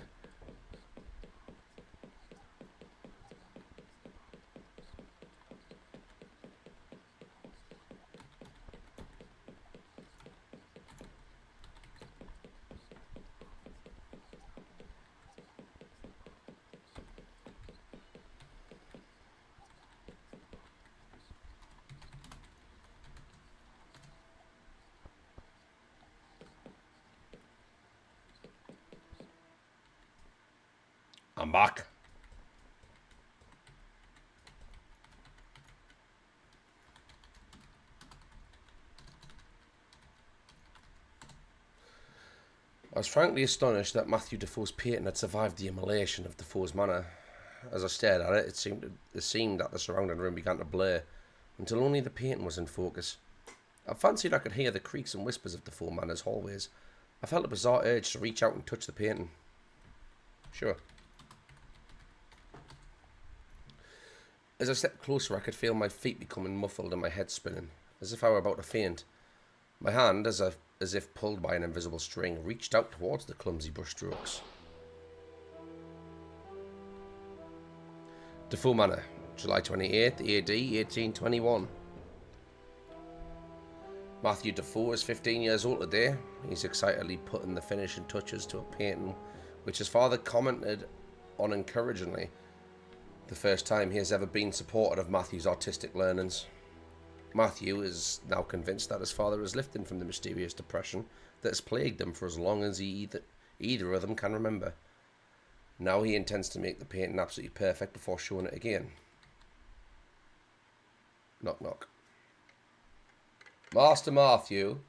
[SPEAKER 1] I'm back. I was frankly astonished that Matthew Defoe's painting had survived the immolation of Defoe's manor. As I stared at it, it seemed that the surrounding room began to blur, until only the painting was in focus. I fancied I could hear the creaks and whispers of Defoe Manor's hallways. I felt a bizarre urge to reach out and touch the painting. Sure. As I stepped closer, I could feel my feet becoming muffled and my head spinning, as if I were about to faint. My hand, as if pulled by an invisible string, reached out towards the clumsy brushstrokes. Defoe Manor, July 28th, AD 1821. Matthew Defoe is 15 years old today. He's excitedly putting the finishing touches to a painting which his father commented on encouragingly. The first time he has ever been supportive of Matthew's artistic learnings. Matthew is now convinced that his father is lifting from the mysterious depression that has plagued them for as long as either of them can remember. Now he intends to make the painting absolutely perfect before showing it again. Knock knock. Master Matthew,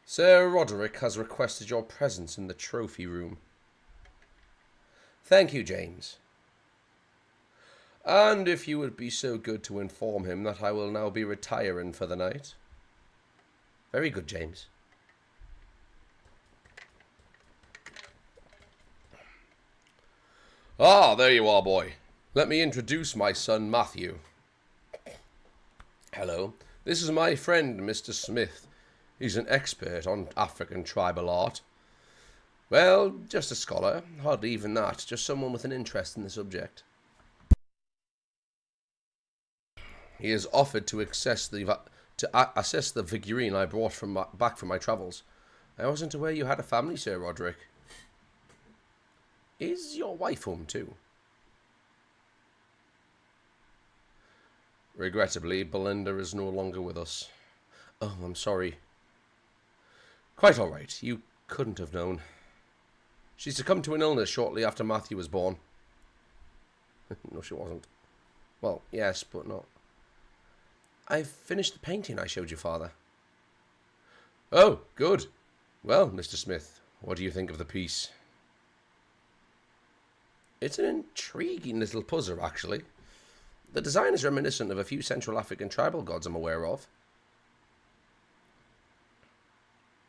[SPEAKER 1] Sir Roderick has requested your presence in the trophy room. Thank you, James. And if you would be so good to inform him that I will now be retiring for the night. Very good, James. Ah, there you are, boy. Let me introduce my son, Matthew. Hello. This is my friend, Mr. Smith. He's an expert on African tribal art. Well, just a scholar. Hardly even that. Just someone with an interest in the subject. He has offered to assess the figurine I brought back from my travels. I wasn't aware you had a family, Sir Roderick. Is your wife home too? Regrettably, Belinda is no longer with us. Oh, I'm sorry. Quite all right. You couldn't have known. She succumbed to an illness shortly after Matthew was born. No, she wasn't. Well, yes, but not. I've finished the painting I showed you, Father. Oh, good. Well, Mr. Smith, what do you think of the piece? It's an intriguing little puzzle, actually. The design is reminiscent of a few Central African tribal gods I'm aware of.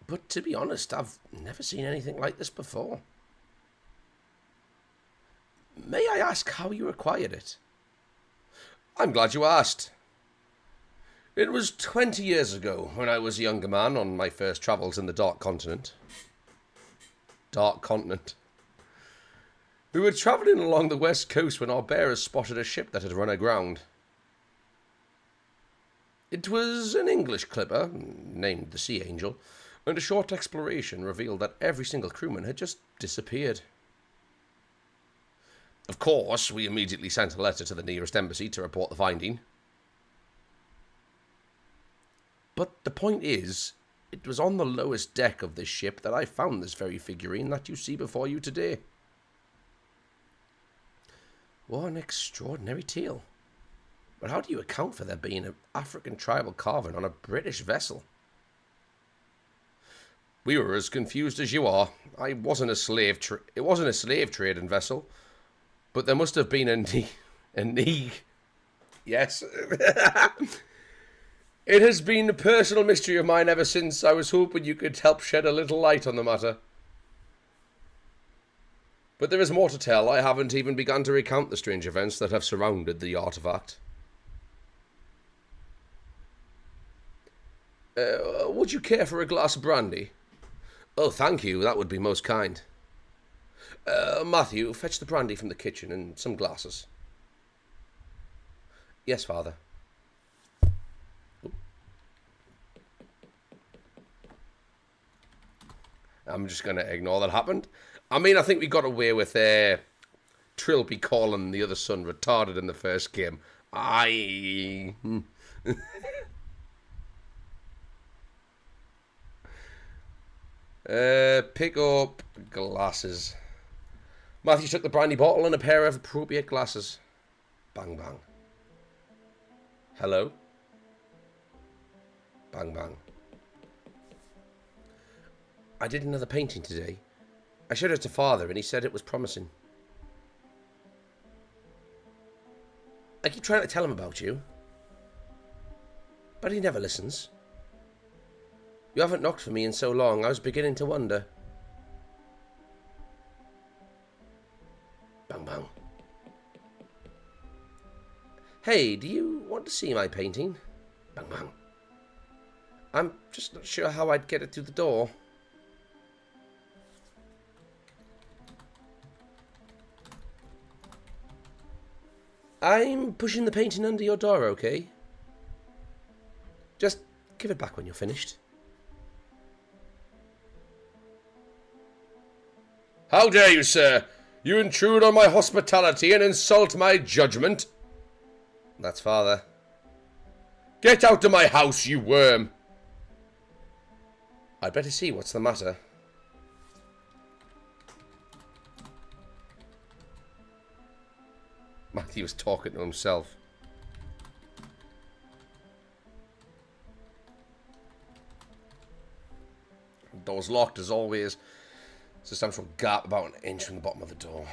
[SPEAKER 1] But to be honest, I've never seen anything like this before. May I ask how you acquired it? I'm glad you asked. It was 20 years ago when I was a younger man on my first travels in the Dark Continent. Dark Continent. We were travelling along the west coast when our bearers spotted a ship that had run aground. It was an English clipper, named the Sea Angel, and a short exploration revealed that every single crewman had just disappeared. Of course, we immediately sent a letter to the nearest embassy to report the finding. But the point is, it was on the lowest deck of this ship that I found this very figurine that you see before you today. What an extraordinary tale. But how do you account for there being an African tribal carving on a British vessel? We were as confused as you are. It wasn't a slave trading vessel, but there must have been a need. Yes. It has been a personal mystery of mine ever since. I was hoping you could help shed a little light on the matter. But there is more to tell. I haven't even begun to recount the strange events that have surrounded the artifact. Would you care for a glass of brandy? Oh, thank you. That would be most kind. Matthew, fetch the brandy from the kitchen and some glasses. Yes, Father. I'm just going to ignore that happened. I mean, I think we got away with Trilby calling the other son retarded in the first game. Pick up glasses. Matthew took the brandy bottle and a pair of appropriate glasses. Bang, bang. Hello? Bang, bang. I did another painting today. I showed it to Father and he said it was promising. I keep trying to tell him about you, but he never listens. You haven't knocked for me in so long, I was beginning to wonder. Bang, bang. Hey, do you want to see my painting? Bang, bang. I'm just not sure how I'd get it through the door. I'm pushing the painting under your door, okay? Just give it back when you're finished. How dare you, sir? You intrude on my hospitality and insult my judgment. That's Father. Get out of my house, you worm. I'd better see what's the matter. Matthew was talking to himself. The door's locked as always. There's a central gap about an inch from the bottom of the door.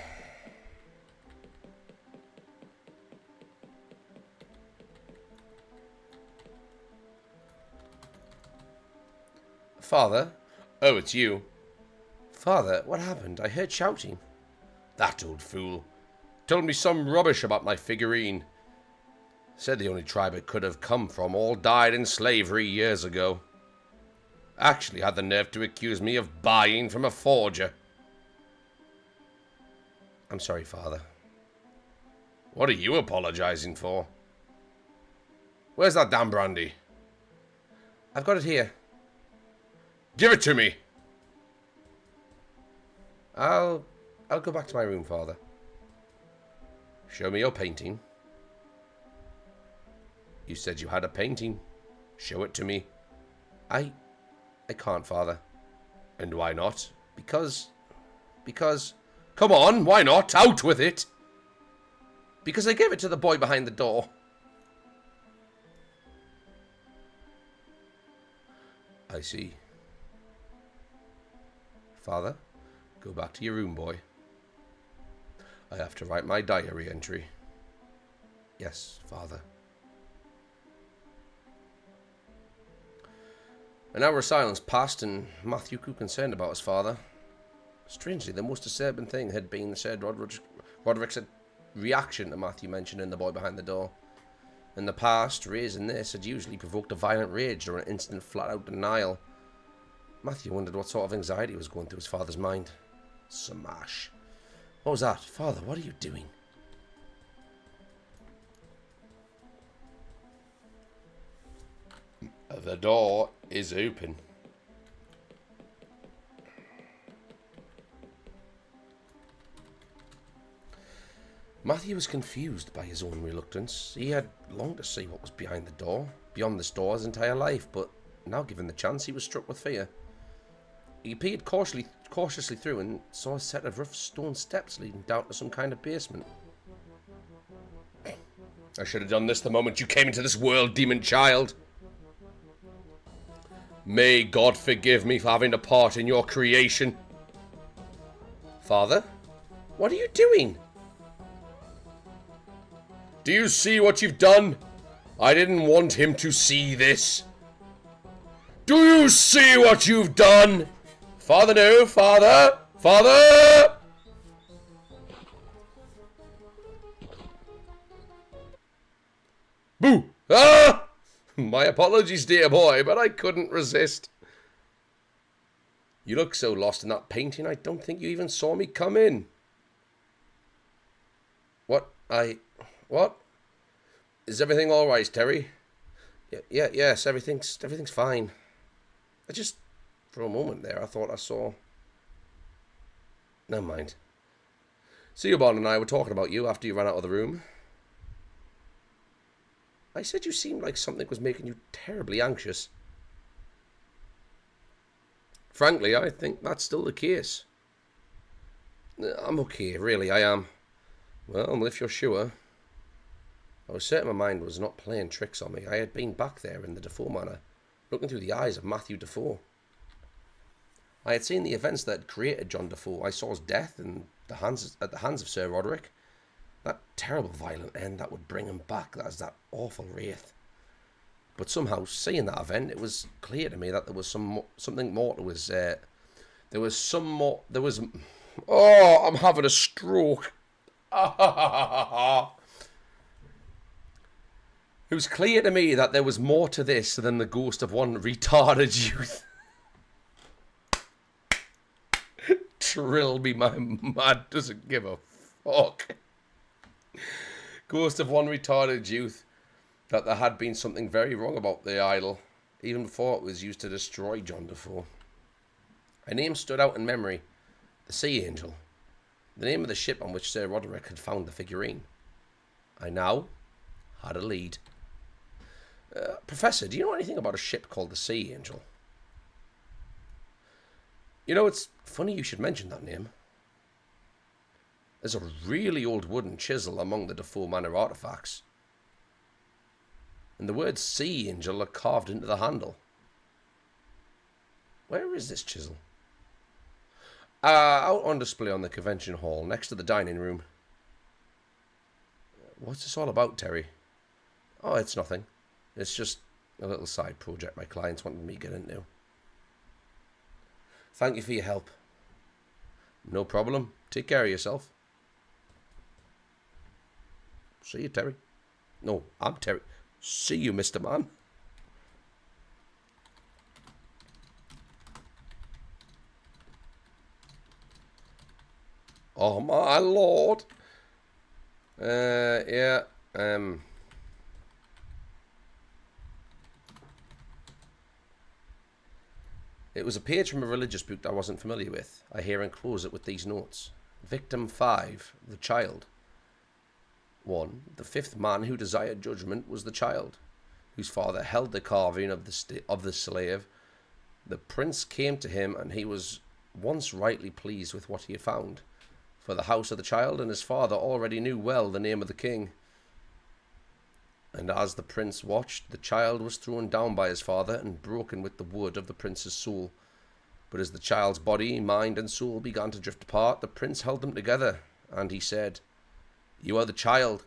[SPEAKER 1] Father? Oh, it's you. Father, what happened? I heard shouting. That old fool. Told me some rubbish about my figurine. Said the only tribe it could have come from all died in slavery years ago. Actually had the nerve to accuse me of buying from a forger. I'm sorry, Father. What are you apologizing for? Where's that damn brandy? I've got it here. Give it to me. I'll go back to my room, Father. Show me your painting. You said you had a painting. Show it to me. I can't, Father. And why not? Because... Come on, why not? Out with it! Because I gave it to the boy behind the door. I see. Father, go back to your room, boy. I have to write my diary entry. Yes, Father. An hour of silence passed, and Matthew grew concerned about his father. Strangely, the most disturbing thing had been said Roderick's reaction to Matthew mentioning the boy behind the door. In the past, raising this had usually provoked a violent rage or an instant flat-out denial. Matthew wondered what sort of anxiety was going through his father's mind. Smash. What was that? Father, what are you doing? The door is open. Matthew was confused by his own reluctance. He had longed to see what was behind the door, beyond this door his entire life, but now given the chance, he was struck with fear. He peered cautiously through and saw a set of rough stone steps leading down to some kind of basement. I should have done this the moment you came into this world, demon child. May God forgive me for having a part in your creation. Father, what are you doing? Do you see what you've done? I didn't want him to see this. Do you see what you've done? Father, no, Father! Father! Boo! Ah! My apologies, dear boy, but I couldn't resist. You look so lost in that painting, I don't think you even saw me come in. What? Is everything all right, Terry? Yes, everything's fine. I just, for a moment there, I thought I saw... Never mind. Seobon and I were talking about you after you ran out of the room. I said you seemed like something was making you terribly anxious. Frankly, I think that's still the case. I'm okay, really, I am. Well, if you're sure. I was certain my mind was not playing tricks on me. I had been back there in the Defoe manor, looking through the eyes of Matthew Defoe. I had seen the events that had created John Defoe. I saw his death at the hands of Sir Roderick. That terrible violent end that would bring him back as that awful wraith. But somehow, seeing that event, it was clear to me that there was something more to his... Oh, I'm having a stroke. It was clear to me that there was more to this than the ghost of one retarded youth. Trilby, my mad doesn't give a fuck. Ghost of one retarded youth, that there had been something very wrong about the idol, even before it was used to destroy John Defoe. A name stood out in memory, the Sea Angel, the name of the ship on which Sir Roderick had found the figurine. I now had a lead. Professor, do you know anything about a ship called the Sea Angel? You know, it's funny you should mention that name. There's a really old wooden chisel among the Defoe Manor artifacts. And the words Sea Angel are carved into the handle. Where is this chisel? Out on display on the convention hall, next to the dining room. What's this all about, Terry? Oh, it's nothing. It's just a little side project my clients wanted me to get into. Thank you for your help. No problem. Take care of yourself. See you, Terry. No, I'm Terry. See you, Mr. Man. Oh, my lord. Yeah, It was a page from a religious book I wasn't familiar with. I here enclose it with these notes. Victim 5, the child. 1. The fifth man who desired judgment was the child, whose father held the carving of the slave The prince came to him, and he was once rightly pleased with what he had found, for the house of the child and his father already knew well the name of the king. And as the prince watched, the child was thrown down by his father and broken with the wood of the prince's soul. But as the child's body, mind, and soul began to drift apart, the prince held them together, and he said, "You are the child,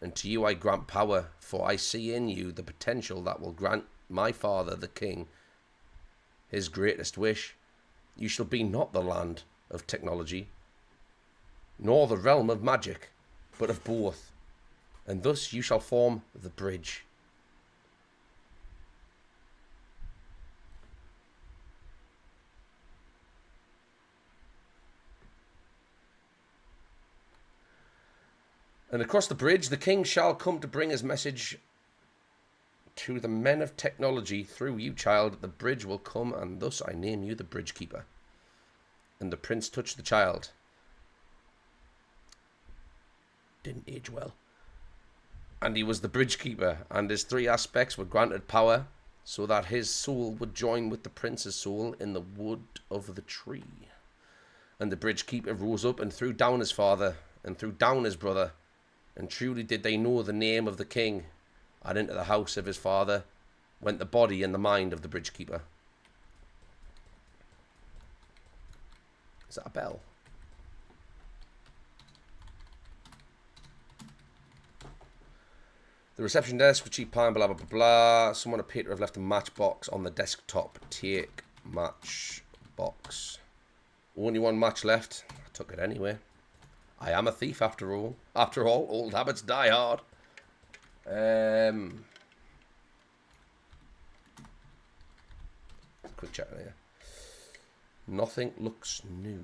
[SPEAKER 1] and to you I grant power, for I see in you the potential that will grant my father, the king, his greatest wish. You shall be not the land of technology, nor the realm of magic, but of both, and thus you shall form the bridge." And across the bridge the king shall come to bring his message to the men of technology through you, child. The bridge will come, and thus I name you the bridge keeper. And the prince touched the child. Didn't age well. And he was the bridge keeper, and his three aspects were granted power, so that his soul would join with the prince's soul in the wood of the tree. And the bridge keeper rose up and threw down his father, and threw down his brother, and truly did they know the name of the king, and into the house of his father went the body and the mind of the bridge keeper. Is that a bell? The reception desk with cheap pine, blah, blah, blah, blah. Someone appeared to have left a matchbox on the desktop. Take matchbox. Only one match left. I took it anyway. I am a thief after all. After all, old habits die hard. Quick check here. Nothing looks new.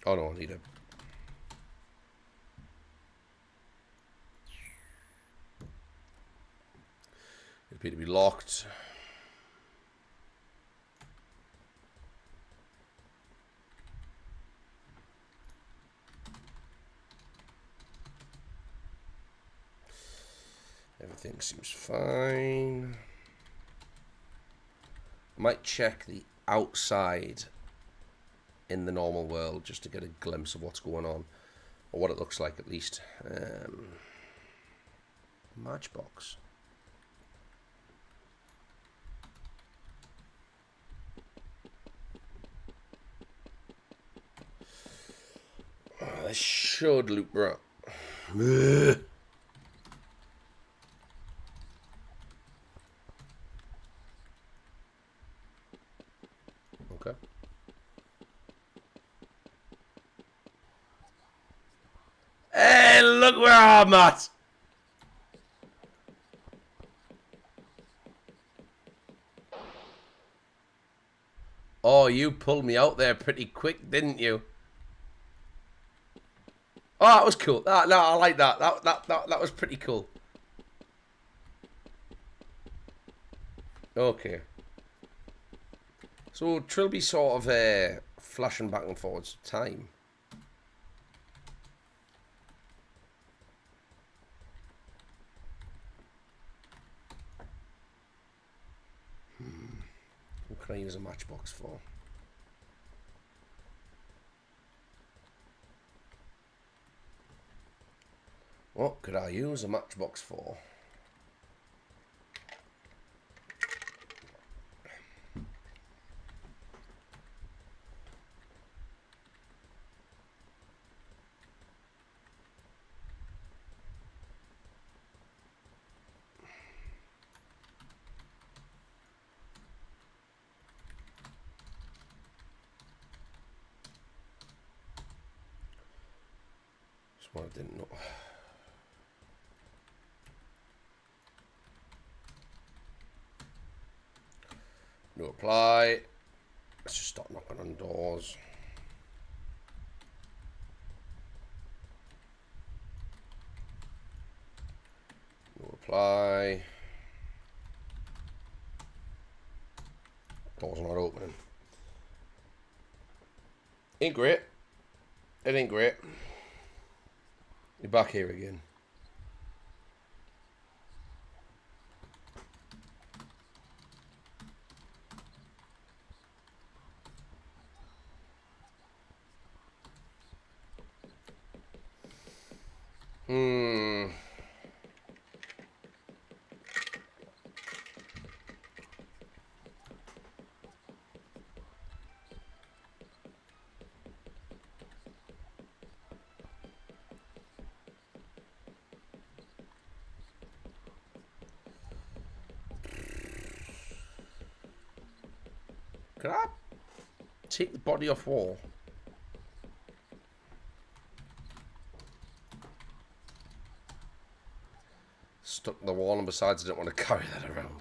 [SPEAKER 1] Oh no, I need a... It appeared to be locked. Everything seems fine. Might check the outside in the normal world just to get a glimpse of what's going on, or what it looks like at least. Matchbox. Oh, this should look right. Okay. Hey, look where I'm at! Oh, you pulled me out there pretty quick, didn't you? Oh, that was cool. No, I like that. That was pretty cool. Okay. So Trilby sort of flashing back and forwards time. What can I use a matchbox for? What could I use a matchbox for? That's what I didn't know. No apply. Let's just start knocking on doors. No apply. Door's not opening. Ain't great. It ain't great. You're back here again. Can I take the body off wall? Stuck to the wall, and besides I don't want to carry that around.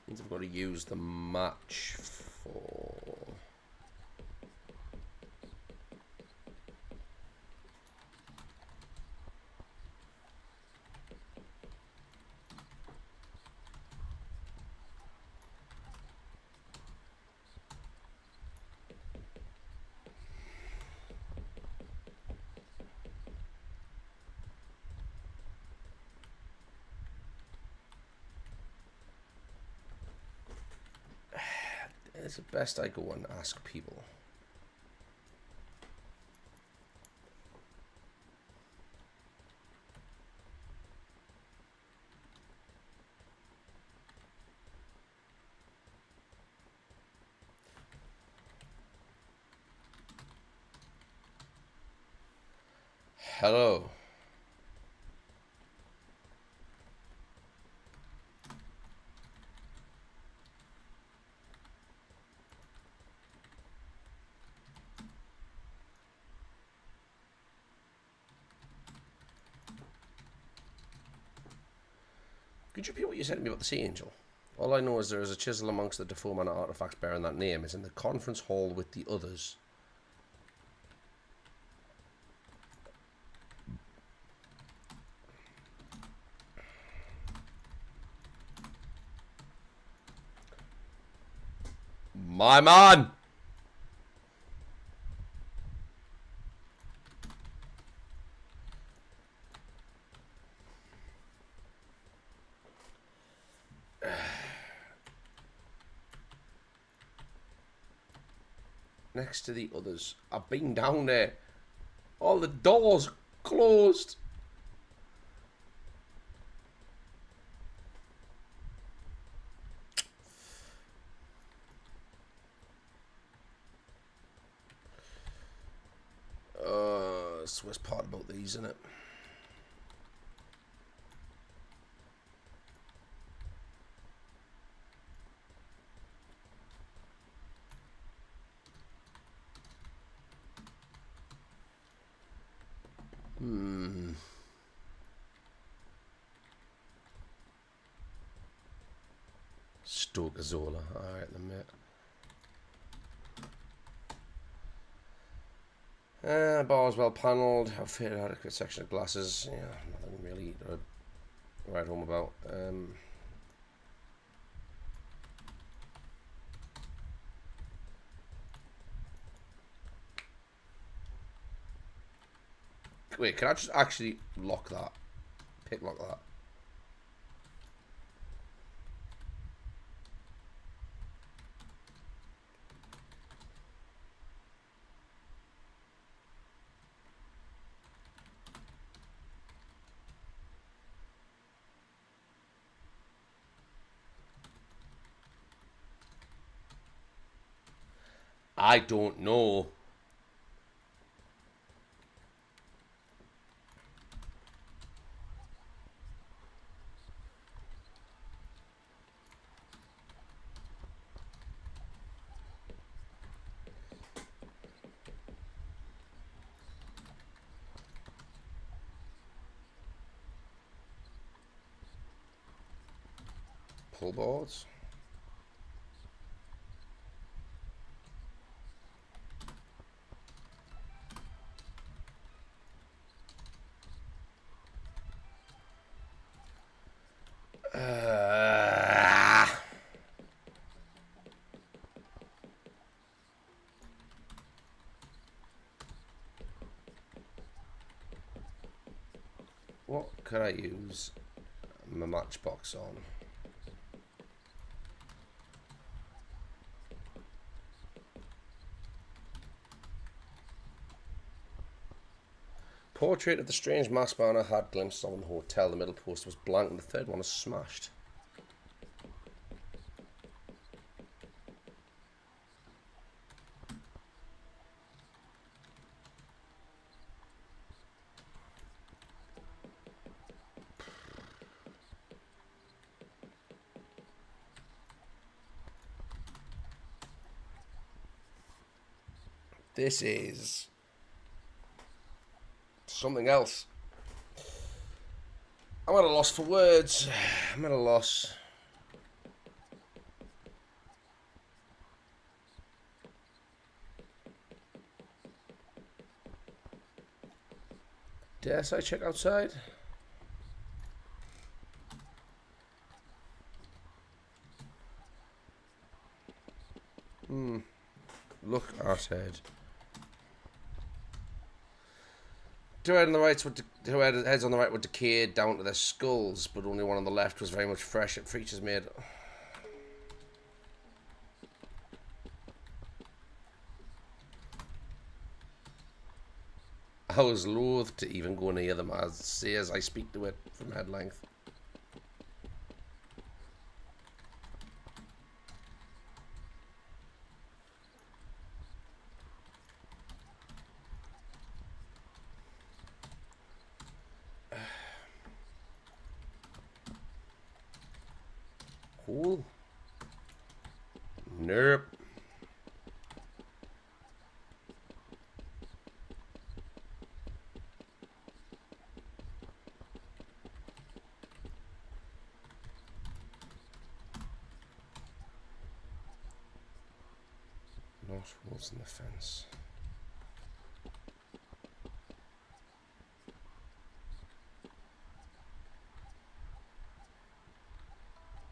[SPEAKER 1] Means I've got to use the match for... It's the best I go and ask people. Hello. Could you repeat what you said to me about the Sea Angel? All I know is there is a chisel amongst the deformant artifacts bearing that name. It's in the conference hall with the others. My man! Next to the others. I've been down there. All the doors closed. That's the worst part about these, isn't it? Stokazola. Alright then, mate. Bar's well panelled. Outfitted adequate section of glasses. Yeah, nothing really to write home about. Wait, can I just actually lock that? Pick lock that. I don't know. Pull boards. What could I use my matchbox on? Portrait of the strange masked man I had glimpsed of in the hotel. The middle poster was blank and the third one was smashed. This is something else. I'm at a loss for words. I'm at a loss. Dare I check outside? Look outside. Two heads on the right were decayed down to their skulls, but only one on the left was very much fresh. It features made. I was loath to even go near them, as I speak to it from head length. Cool. Nope. Not holes in the fence.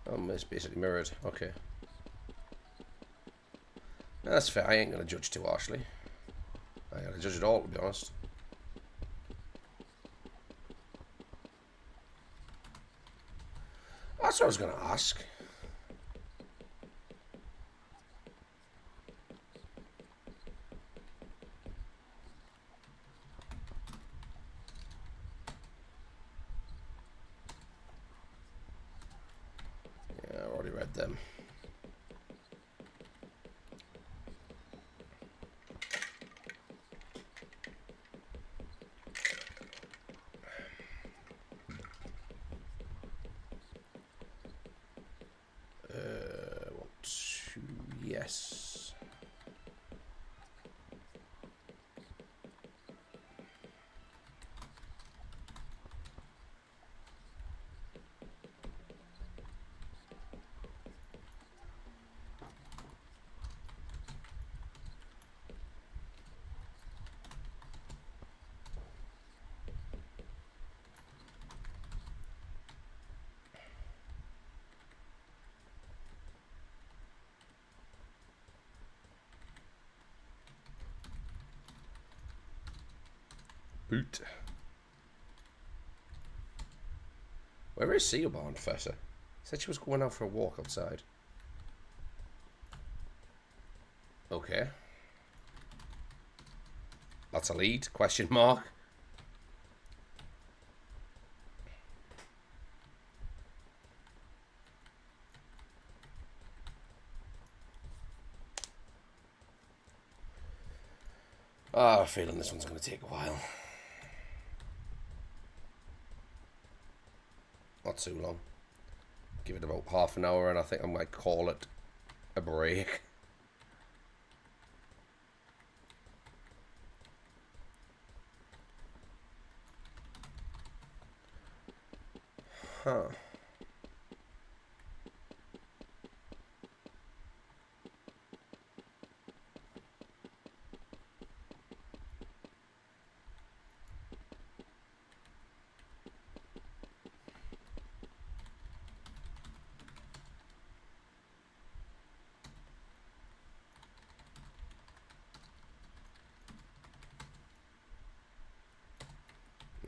[SPEAKER 1] Oh, it's basically mirrored. Okay. That's fair. I ain't gonna judge too harshly. I ain't gonna judge it all, to be honest. That's what I was gonna ask. Yeah, I already read them. Yes. Boot. Where is Seaborn, Professor? Said she was going out for a walk outside. Okay. That's a lead? Question mark. I have a feeling this one's going to take a while. Not too long. Give it about half an hour and I think I might call it a break. Huh.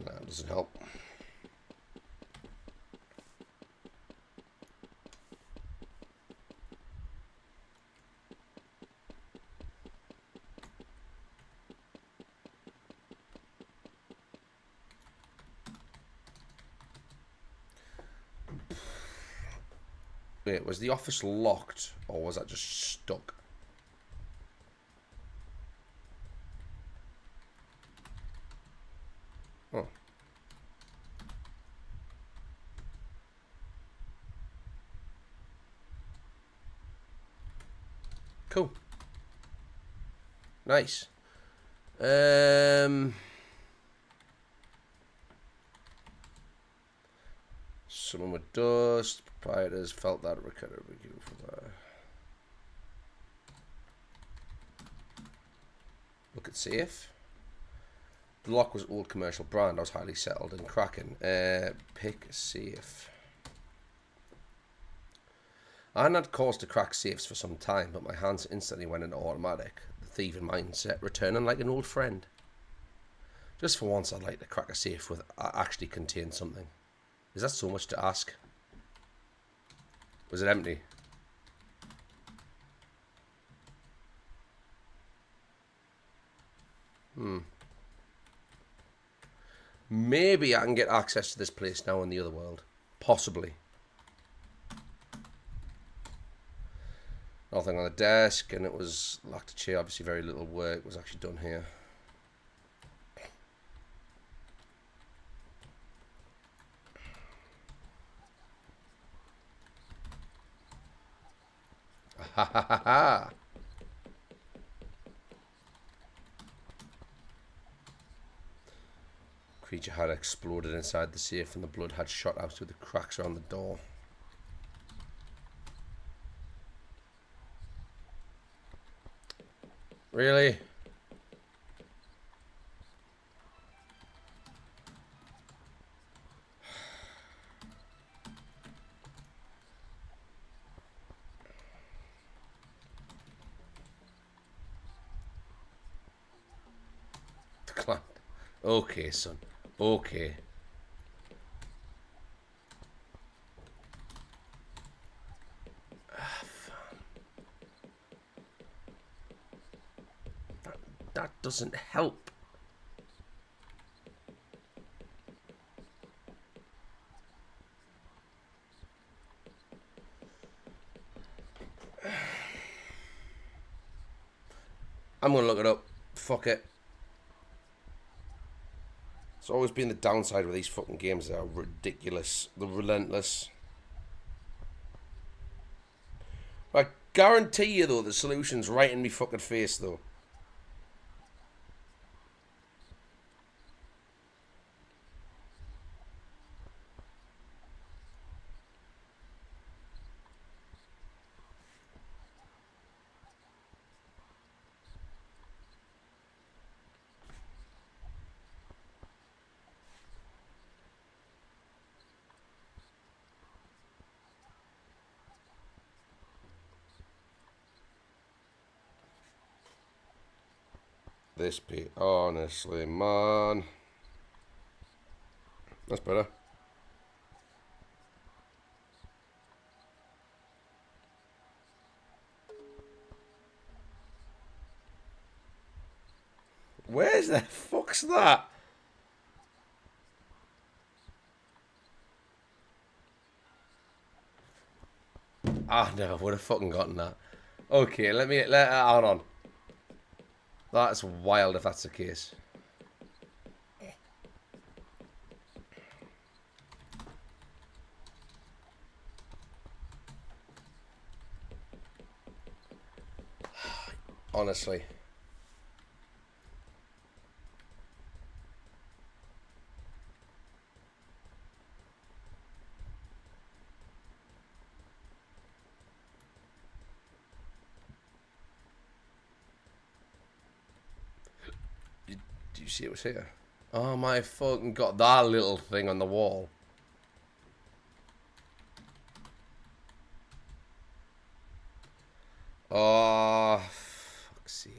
[SPEAKER 1] That doesn't help. Wait, was the office locked or was that just stuck? Oh. Cool. Nice. Someone with dust. Proprietors felt that recovery from look at safe. The lock was old commercial brand. I was highly settled in cracking. Pick safe. I hadn't had cause to crack safes for some time, but my hands instantly went into automatic. The thieving mindset returning like an old friend. Just for once, I'd like to crack a safe with actually contain something. Is that so much to ask? Was it empty? Maybe I can get access to this place now in the other world. Possibly. Nothing on the desk, and it was locked a chair. Obviously, very little work was actually done here. Ha ha ha ha! Creature had exploded inside the safe, and the blood had shot out through the cracks around the door. Really? Declined. Okay, son. Okay. That doesn't help. I'm gonna look it up. Fuck it. It's always been the downside with these fucking games. They're ridiculous. They're relentless. I guarantee you, though, the solution's right in me fucking face, though. This be honestly, man. That's better. Where's the fuck's that? Ah, no, I would have fucking gotten that. Okay, hold on. That's wild if that's the case. Honestly. Do you see it was here? Oh my fucking god, that little thing on the wall. Oh, fuck's sake.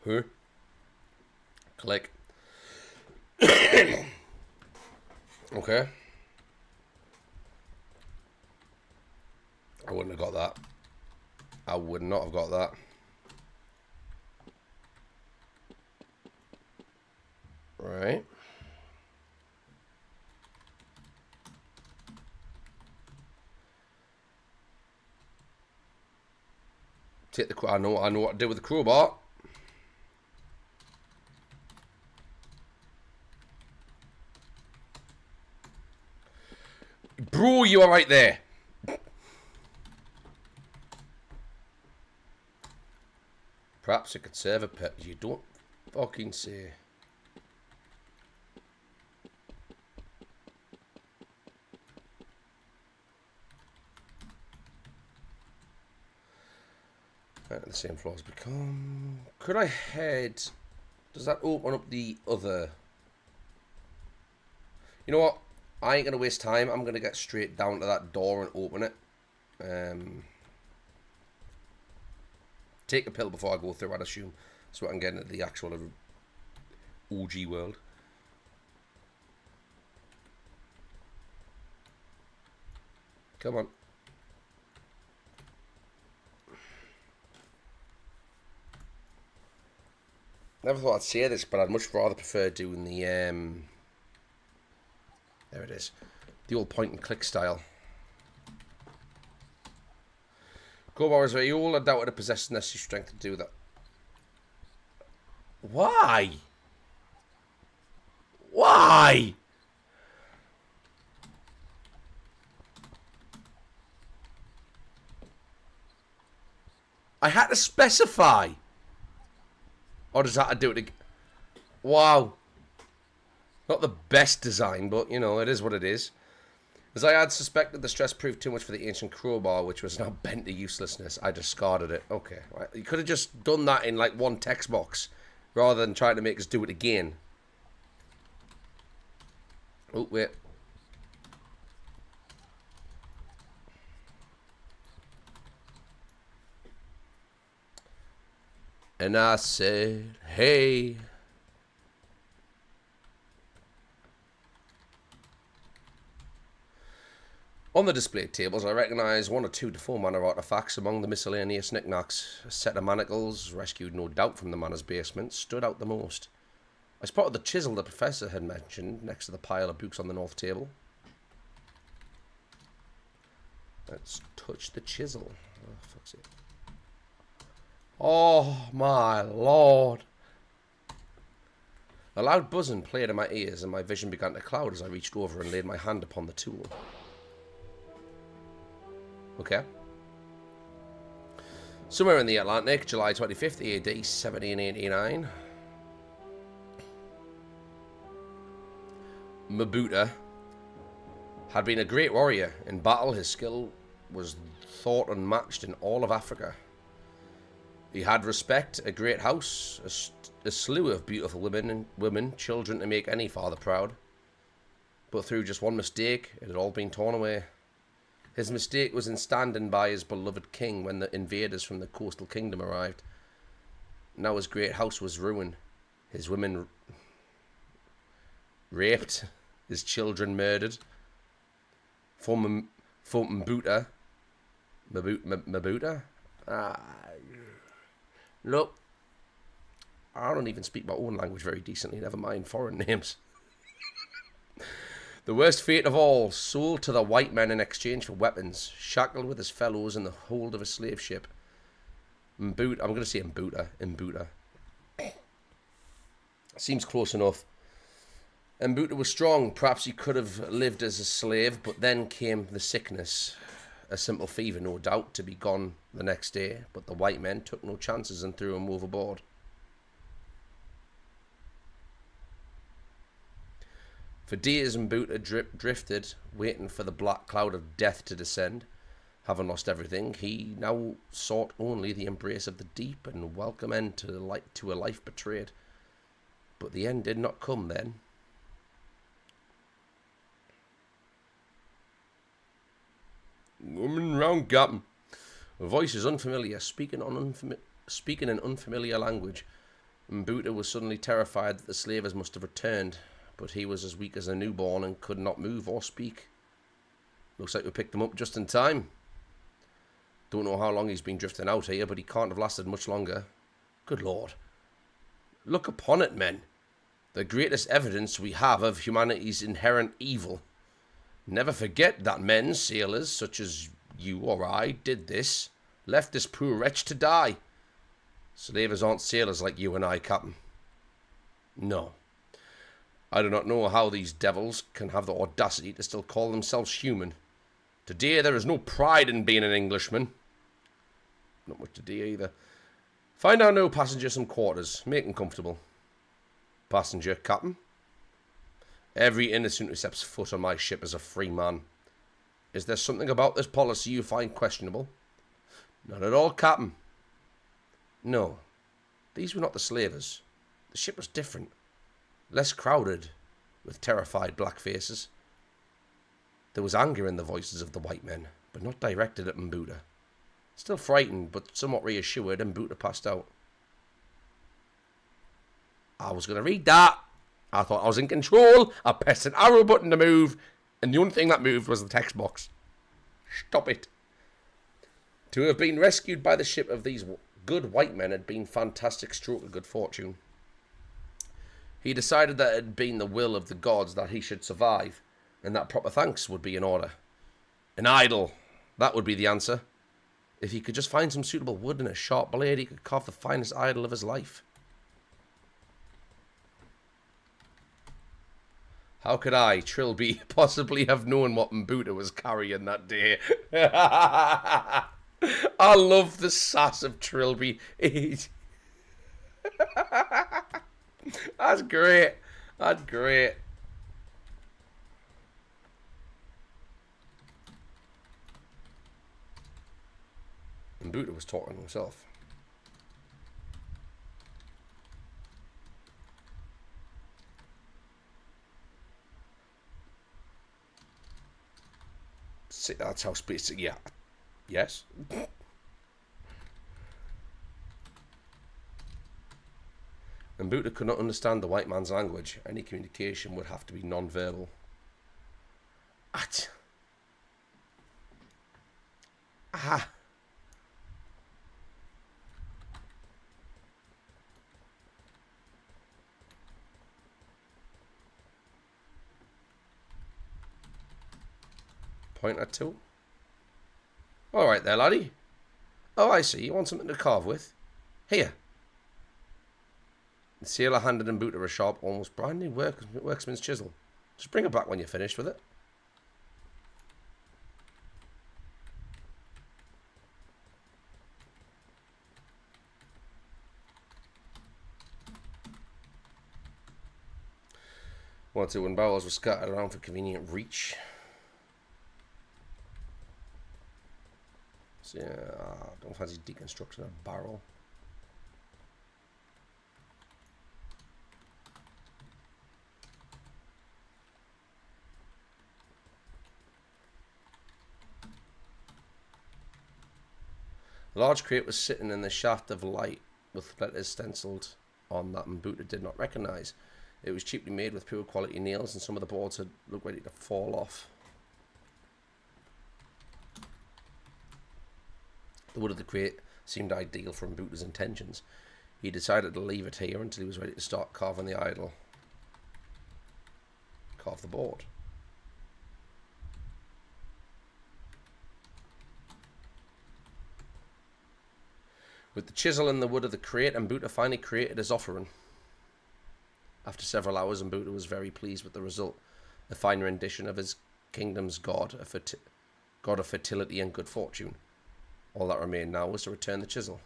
[SPEAKER 1] Huh? Click. Okay. I wouldn't have got that. I would not have got that. Right. Take the. I know what to do with the crowbar. Bro, you are right there. Perhaps it could serve a purpose. You don't fucking say. Right, the same floors become. Could I head? Does that open up the other? You know what? I ain't gonna waste time. I'm gonna get straight down to that door and open it. Take a pill before I go through, I'd assume, so I can get into the actual OG world. Come on. Never thought I'd say this, but I'd much rather prefer doing the there it is, the old point and click style. Crowbars are you all? I doubt it possessed necessary strength to do that. Why? Why? I had to specify. Or does that do it again? Wow. Not the best design, but, you know, it is what it is. As I had suspected, the stress proved too much for the ancient crowbar, which was now bent to uselessness. I discarded it. Okay. Right. You could have just done that in, like, one text box, rather than trying to make us do it again. Oh, wait. And I said, hey. On the display tables, I recognise 1 or 2 deformed manor artefacts among the miscellaneous knickknacks. A set of manacles, rescued no doubt from the manor's basement, stood out the most. I spotted the chisel the professor had mentioned next to the pile of books on the north table. Let's touch the chisel. Oh, fuck's sake. Oh, my lord. A loud buzzing played in my ears, and my vision began to cloud as I reached over and laid my hand upon the tool. Okay. Somewhere in the Atlantic, July 25th, AD 1789. Mabuta had been a great warrior. In battle, his skill was thought unmatched in all of Africa. He had respect, a great house, a slew of beautiful women, children to make any father proud. But through just one mistake, it had all been torn away. His mistake was in standing by his beloved king when the invaders from the coastal kingdom arrived. Now his great house was ruined, his women raped, his children murdered. For Mabuta, look, I don't even speak my own language very decently, never mind foreign names. The worst fate of all, sold to the white men in exchange for weapons, shackled with his fellows in the hold of a slave ship. Mbuta, I'm going to say Mbuta. Seems close enough. Mbuta was strong, perhaps he could have lived as a slave, but then came the sickness. A simple fever, no doubt, to be gone the next day, but the white men took no chances and threw him overboard. For days Mbuta drifted, waiting for the black cloud of death to descend. Having lost everything, he now sought only the embrace of the deep and welcome end to a life betrayed. But the end did not come then. Woman round Captain. A voice is unfamiliar, speaking in unfamiliar language. Mbuta was suddenly terrified that the slavers must have returned, but he was as weak as a newborn and could not move or speak. Looks like we picked him up just in time. Don't know how long he's been drifting out here, but he can't have lasted much longer. Good Lord. Look upon it, men. The greatest evidence we have of humanity's inherent evil. Never forget that men, sailors such as you or I, did this. Left this poor wretch to die. Slavers aren't sailors like you and I, Captain. No. I do not know how these devils can have the audacity to still call themselves human. Today there is no pride in being an Englishman. Not much today either. Find our new passenger some quarters. Make him comfortable. Passenger, Captain. Every innocent who steps foot on my ship is a free man. Is there something about this policy you find questionable? Not at all, Captain. No. These were not the slavers. The ship was different. Less crowded, with terrified black faces. There was anger in the voices of the white men, but not directed at Mbuta. Still frightened, but somewhat reassured, Mbuta passed out. I was going to read that. I thought I was in control. I pressed an arrow button to move, and the only thing that moved was the text box. Stop it. To have been rescued by the ship of these good white men had been fantastic stroke of good fortune. He decided that it had been the will of the gods that he should survive, and that proper thanks would be in order. An idol, that would be the answer. If he could just find some suitable wood and a sharp blade, he could carve the finest idol of his life. How could I, Trilby, possibly have known what Mbuta was carrying that day? I love the sass of Trilby. That's great. That's great. Mbuta was talking to himself. See, that's how space. Yeah. Yes. Mbuta could not understand the white man's language. Any communication would have to be non-verbal. Ah. Point at two. All right there, laddie. Oh, I see. You want something to carve with? Here. The sailor handed Mbuta a sharp, almost brand new workman's chisel. Just bring it back when you're finished with it. One or two wooden barrels were scattered around for convenient reach. So, yeah, I don't fancy deconstructing a barrel. A large crate was sitting in the shaft of light with letters stenciled on that Mbuta did not recognise. It was cheaply made with poor quality nails, and some of the boards had looked ready to fall off. The wood of the crate seemed ideal for Mbuta's intentions. He decided to leave it here until he was ready to start carving the idol. Carve the board. With the chisel and the wood of the crate, Mbuta finally created his offering. After several hours, Mbuta was very pleased with the result. A fine rendition of his kingdom's god, god of fertility and good fortune. All that remained now was to return the chisel.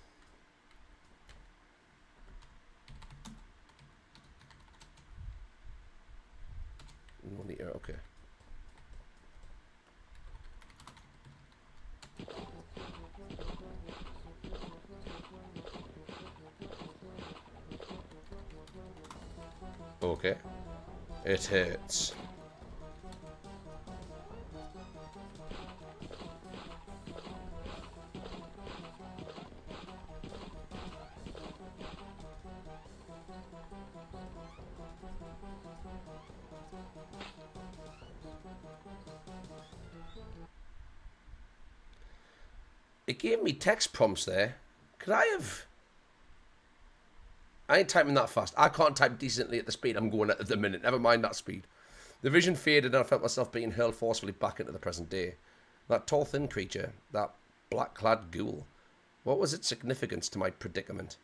[SPEAKER 1] Okay. Okay. It hurts. It gave me text prompts there. Could I have... I ain't typing that fast. I can't type decently at the speed I'm going at the minute. Never mind that speed. The vision faded and I felt myself being hurled forcefully back into the present day. That tall, thin creature, that black-clad ghoul. What was its significance to my predicament?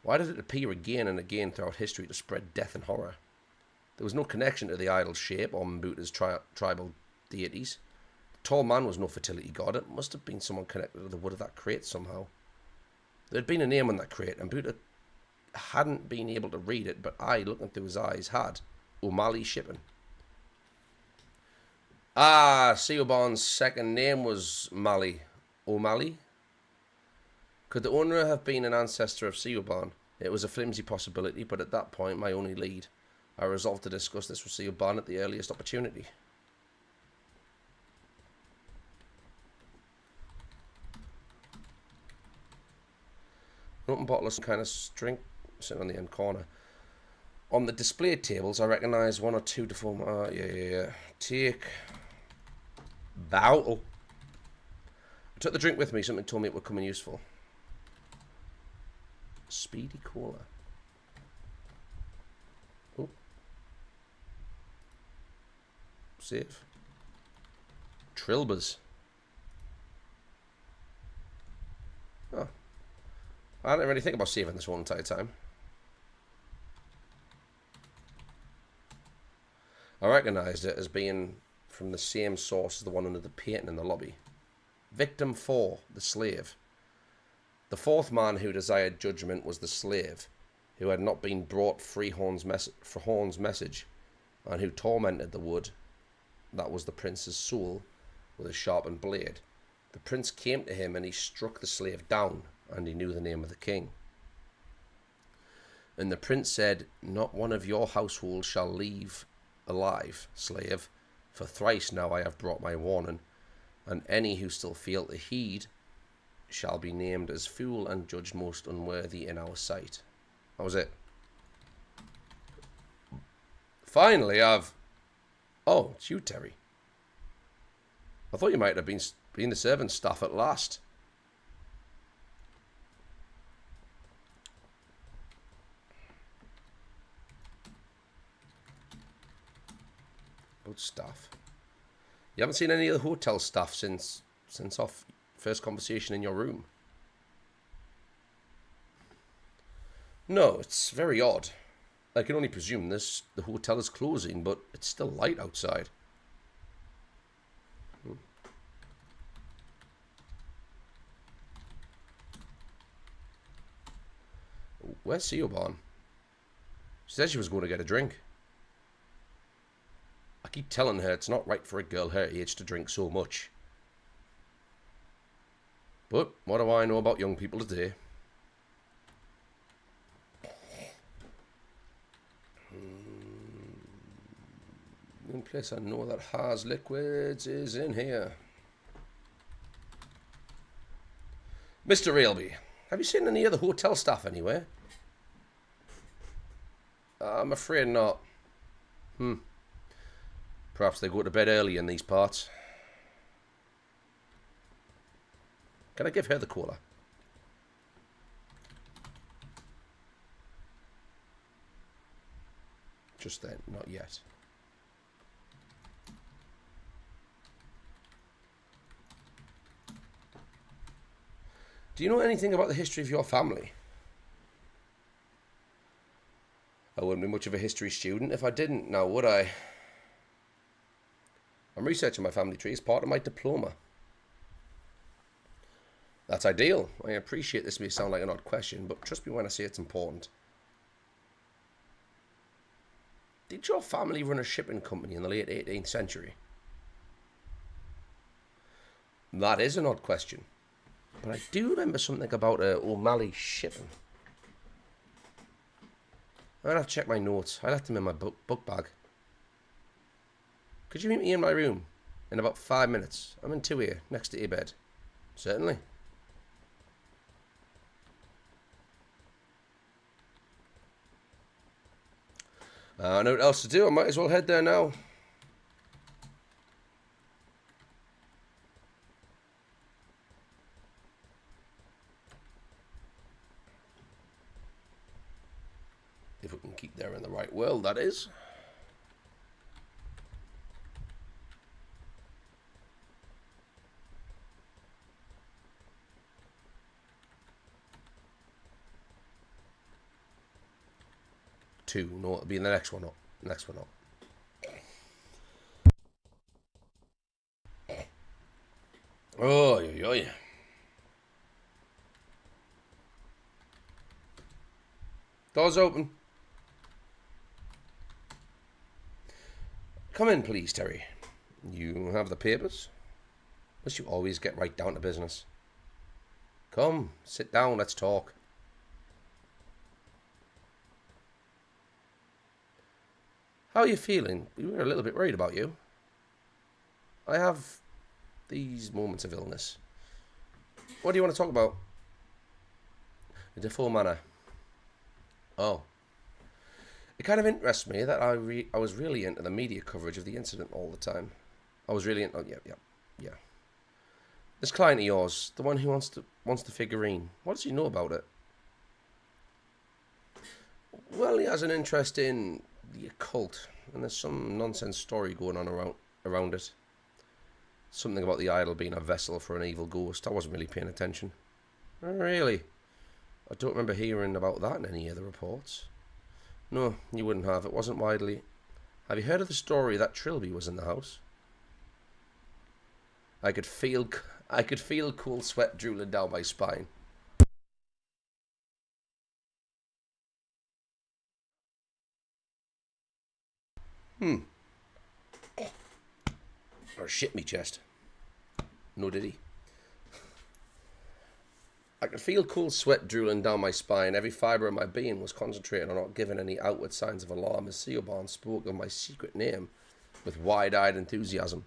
[SPEAKER 1] Why did it appear again and again throughout history to spread death and horror? There was no connection to the idol's shape or Mbuta's tribal deities. The tall man was no fertility god. It must have been someone connected to the wood of that crate somehow. There had been a name on that crate, and Mbuta hadn't been able to read it, but I, looking through his eyes, had. O'Malley Shipping. Ah, Seobarn's second name was Malley. O'Malley? Could the owner have been an ancestor of Seobarn? It was a flimsy possibility, but at that point, my only lead. I resolved to discuss this with Seobarn at the earliest opportunity. An open bottle of some kind of drink sitting on the end corner. On the display tables, I recognise one or two deformed... yeah. Take... Bottle. I took the drink with me. Something told me it would come in useful. Speedy Cola. Oh. Save. Trilbers. Oh. I didn't really think about saving this one entire time. I recognised it as being from the same source as the one under the painting in the lobby. Victim 4, the slave. The fourth man who desired judgment was the slave, who had not been brought free for Horn's message, and who tormented the wood. That was the prince's soul, with a sharpened blade. The prince came to him and he struck the slave down, and he knew the name of the king. And the prince said, "Not one of your household shall leave alive, slave, for thrice now I have brought my warning, and any who still fail to heed shall be named as fool and judged most unworthy in our sight." That was it. Finally, Oh, it's you, Terry. I thought you might have been the servant staff at last. Good staff. You haven't seen any of the hotel staff since our first conversation in your room? No, it's very odd. I can only presume the hotel is closing, but it's still light outside. Where's Seobarn? She said she was going to get a drink. I keep telling her it's not right for a girl her age to drink so much. But what do I know about young people today? The only place I know that has liquids is in here. Mr. Railby, have you seen any of the hotel staff anywhere? I'm afraid not. Perhaps they go to bed early in these parts. Can I give her the cola? Just then, not yet. Do you know anything about the history of your family? I wouldn't be much of a history student if I didn't, now would I? I'm researching my family tree as part of my diploma. That's ideal. I appreciate this may sound like an odd question, but trust me when I say it's important. Did your family run a shipping company in the late 18th century? That is an odd question. But I do remember something about O'Malley Shipping. I'll have to check my notes. I left them in my book bag. Could you meet me in my room in about 5 minutes? I'm in 2A, next to your bed. Certainly. I know what else to do. I might as well head there now. If we can keep there in the right world, that is. Two. No, it'll be in the next one up. Next one up. Oh, yeah. Doors open. Come in, please, Terry. You have the papers? Must you always get right down to business? Come, sit down, let's talk. How are you feeling? We were a little bit worried about you. I have these moments of illness. What do you want to talk about? The Defoe Manor. Oh. It kind of interests me that I was really into the media coverage of the incident all the time. I was really into... Oh, yeah. This client of yours, the one who wants the figurine, what does he know about it? Well, he has an interest in the occult, and there's some nonsense story going on around it. Something about the idol being a vessel for an evil ghost. I wasn't really paying attention. Oh, really? I don't remember hearing about that in any of the reports. No, you wouldn't have. It wasn't widely... Have you heard of the story that Trilby was in the house? I could feel cool sweat drooling down my spine. Or shit me chest. No, did he? I could feel cool sweat drooling down my spine. Every fibre of my being was concentrated on not giving any outward signs of alarm as Theobald spoke of my secret name with wide-eyed enthusiasm.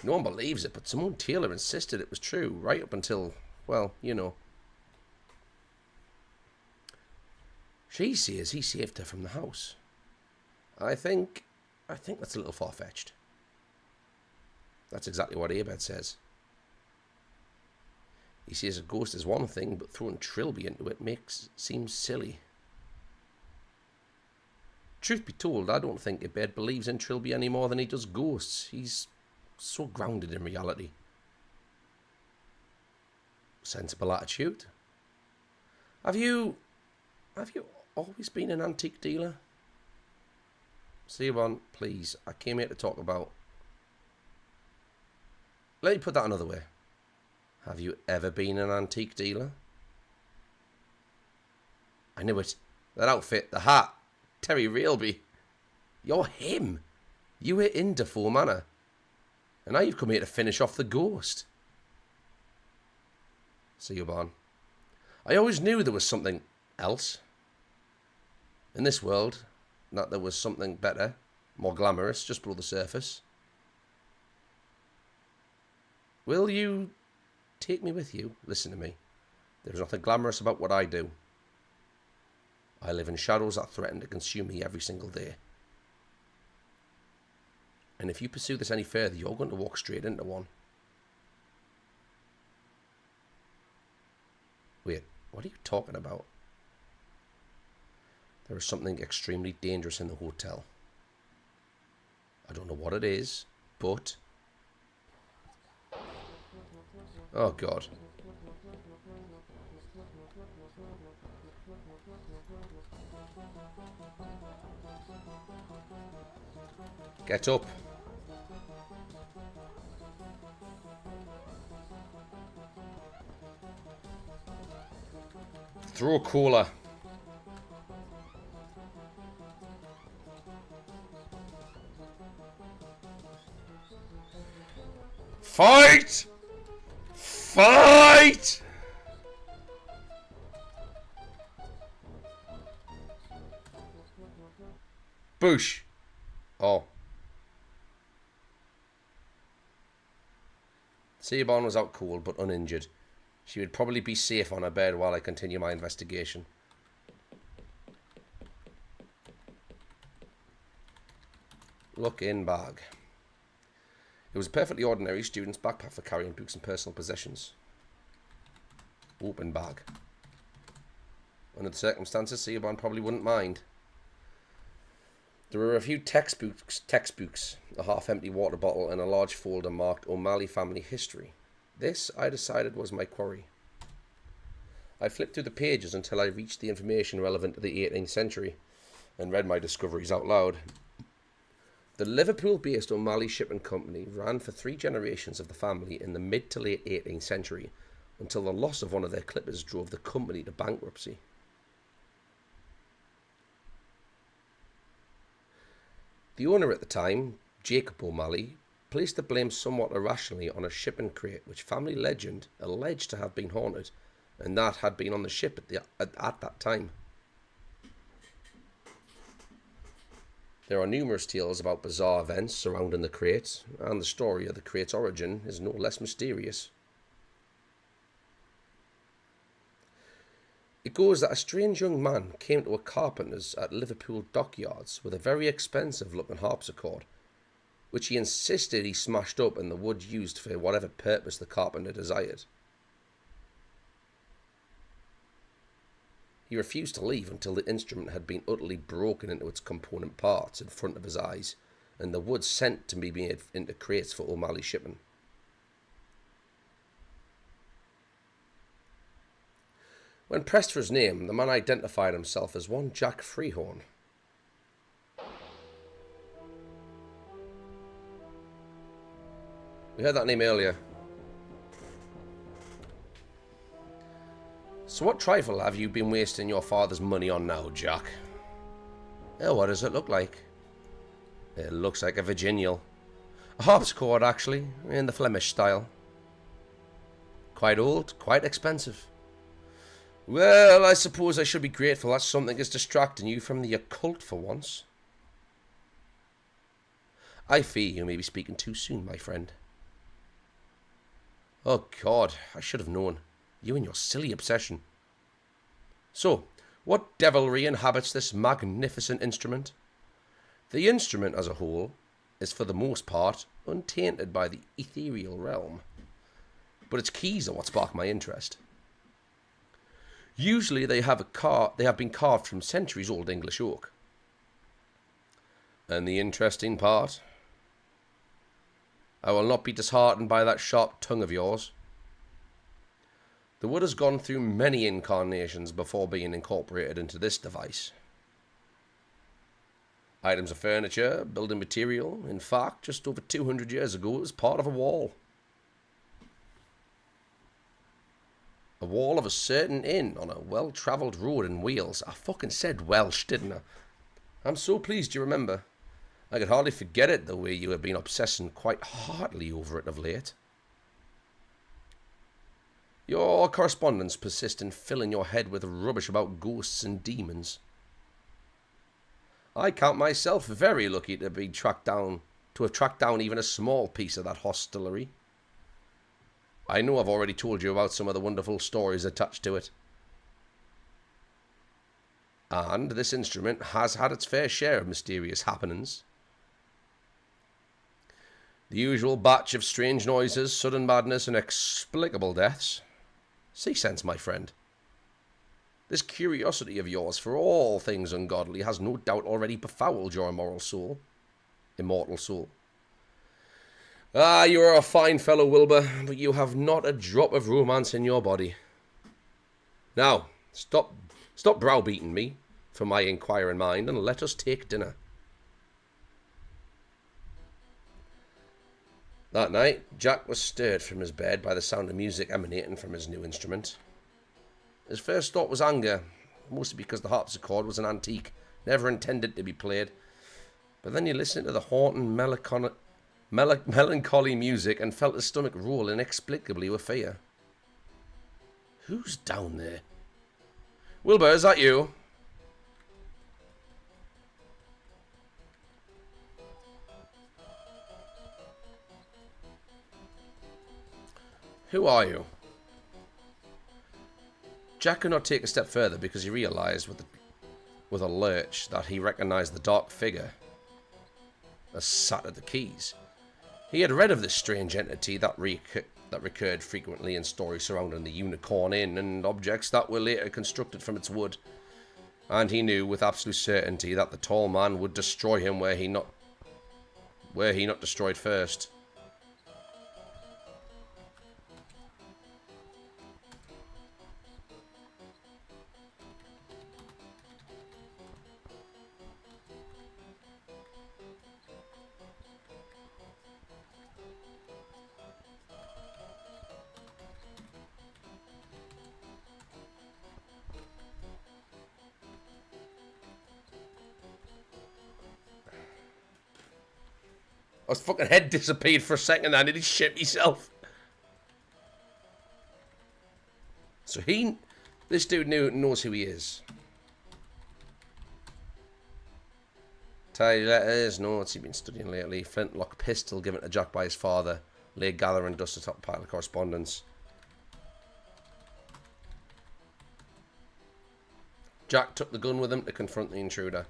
[SPEAKER 1] No one believes it, but Simone Taylor insisted it was true, right up until, well, you know. She says he saved her from the house. I think that's a little far-fetched. That's exactly what Abed says. He says a ghost is one thing, but throwing Trilby into it seems silly. Truth be told, I don't think Abed believes in Trilby any more than he does ghosts. He's so grounded in reality. Sensible attitude. Have you always been an antique dealer? Theobald, please, I came here to talk about... Let me put that another way. Have you ever been an antique dealer? I knew it. That outfit, the hat, Terry Reilby. You're him. You were in Defoe Manor. And now you've come here to finish off the ghost. Theobald, I always knew there was something else. In this world, that there was something better, more glamorous, just below the surface. Will you take me with you? Listen to me. There's nothing glamorous about what I do. I live in shadows that threaten to consume me every single day. And if you pursue this any further, you're going to walk straight into one. Wait, what are you talking about? There is something extremely dangerous in the hotel. I don't know what it is, but... Oh, God. Get up. Throw a cooler. Fight! Fight! Boosh. Oh. Theobald was out cold but uninjured. She would probably be safe on her bed while I continue my investigation. Look in bag. It was a perfectly ordinary student's backpack for carrying books and personal possessions. Open bag. Under the circumstances, Theobald probably wouldn't mind. There were a few textbooks, a half-empty water bottle, and a large folder marked O'Malley family history. This, I decided, was my quarry. I flipped through the pages until I reached the information relevant to the 18th century, and read my discoveries out loud. The Liverpool-based O'Malley Shipping Company ran for 3 generations of the family in the mid to late 18th century, until the loss of one of their clippers drove the company to bankruptcy. The owner at the time, Jacob O'Malley, placed the blame somewhat irrationally on a shipping crate which family legend alleged to have been haunted, and that had been on the ship at that time. There are numerous tales about bizarre events surrounding the crate, and the story of the crate's origin is no less mysterious. It goes that a strange young man came to a carpenter's at Liverpool dockyards with a very expensive looking harpsichord, which he insisted he smashed up and the wood used for whatever purpose the carpenter desired. He refused to leave until the instrument had been utterly broken into its component parts in front of his eyes, and the wood sent to be made into crates for O'Malley shipping. When pressed for his name, the man identified himself as one Jack Freehorn. We heard that name earlier. So what trifle have you been wasting your father's money on now, Jack? Oh, what does it look like? It looks like a Virginial. A harpsichord, actually, in the Flemish style. Quite old, quite expensive. Well, I suppose I should be grateful that something is distracting you from the occult for once. I fear you may be speaking too soon, my friend. Oh God, I should have known. You and your silly obsession. So, what devilry inhabits this magnificent instrument? The instrument as a whole is for the most part untainted by the ethereal realm, but its keys are what spark my interest. Usually they have been carved from centuries-old English oak. And the interesting part? I will not be disheartened by that sharp tongue of yours. The wood has gone through many incarnations before being incorporated into this device. Items of furniture, building material, in fact, just over 200 years ago, it was part of a wall. A wall of a certain inn on a well-travelled road in Wales. I fucking said Welsh, didn't I? I'm so pleased you remember. I could hardly forget it the way you have been obsessing quite heartily over it of late. Your correspondence persists in filling your head with rubbish about ghosts and demons. I count myself very lucky to have tracked down even a small piece of that hostelry. I know I've already told you about some of the wonderful stories attached to it. And this instrument has had its fair share of mysterious happenings. The usual batch of strange noises, sudden madness, and inexplicable deaths. See sense, my friend. This curiosity of yours for all things ungodly has no doubt already befouled your immortal soul. Ah, you are a fine fellow, Wilbur, but you have not a drop of romance in your body. Now, stop browbeating me for my inquiring mind, and let us take dinner. That night, Jack was stirred from his bed by the sound of music emanating from his new instrument. His first thought was anger, mostly because the harpsichord was an antique, never intended to be played. But then he listened to the haunting, melancholy music and felt his stomach roll inexplicably with fear. Who's down there? Wilbur, is that you? Who are you? Jack could not take a step further because he realized with a lurch that he recognized the dark figure as sat at the keys. He had read of this strange entity that recurred frequently in stories surrounding the Unicorn Inn and objects that were later constructed from its wood. And he knew with absolute certainty that the tall man would destroy him where he not destroyed first. His fucking head disappeared for a second and I nearly shit myself. So this dude knows who he is. Tidy letters, notes he'd been studying lately. Flintlock pistol given to Jack by his father. Lay gathering dust atop pile of correspondence. Jack took the gun with him to confront the intruder.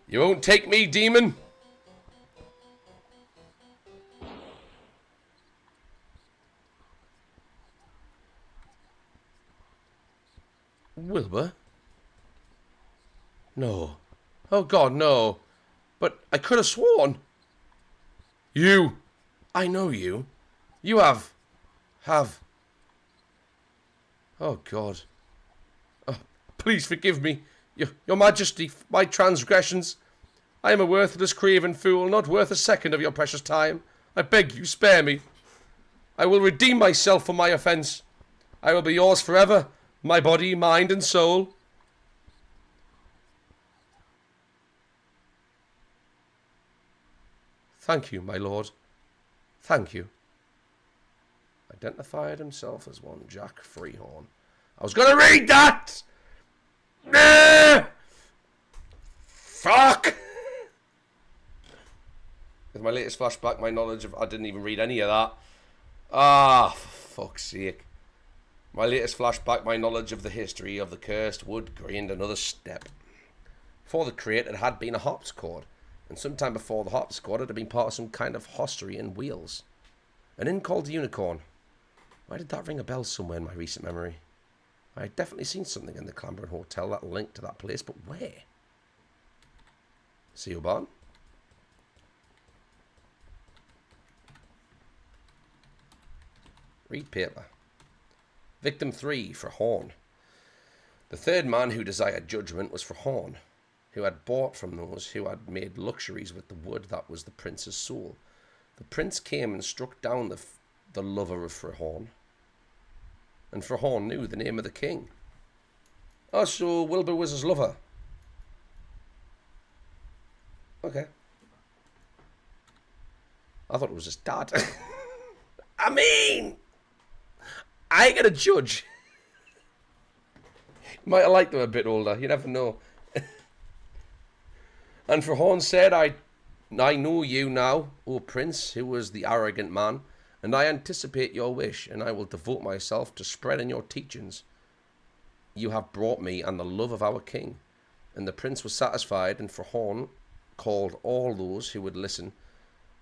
[SPEAKER 1] You won't take me, demon! Wilbur? No. Oh God, no. But I could have sworn. You! I know you. You have. Oh God. Oh, please forgive me. Your Majesty, my transgressions. I am a worthless, craven fool, not worth a second of your precious time. I beg you, spare me. I will redeem myself for my offence. I will be yours forever, my body, mind, and soul. Thank you, my lord. Thank you. Identified himself as one Jack Freehorn. I was going to read that! Fuck! With my latest flashback, my knowledge of... I didn't even read any of that. Ah, for fuck's sake. My latest flashback, my knowledge of the history of the cursed wood gained another step. Before the crate, it had been a harpsichord. And sometime before the harpsichord, it had been part of some kind of hostelry in Wales. An inn called the Unicorn. Why did that ring a bell somewhere in my recent memory? I had definitely seen something in the Clambourne Hotel that linked to that place, but where? See you, Barn. Read paper. Victim 3 for Horn. The third man who desired judgment was for Horn, who had bought from those who had made luxuries with the wood that was the prince's soul. The prince came and struck down the lover of Frihorn, and Frihorn knew the name of the king. Oh, so Wilbur was his lover. Okay. I thought it was his dad. I mean, I ain't gonna judge. Might have liked them a bit older. You never know. And Frihorn said, I know you now, O prince, who was the arrogant man, and I anticipate your wish, and I will devote myself to spreading your teachings. You have brought me and the love of our king. And the prince was satisfied, and Frihorn called all those who would listen,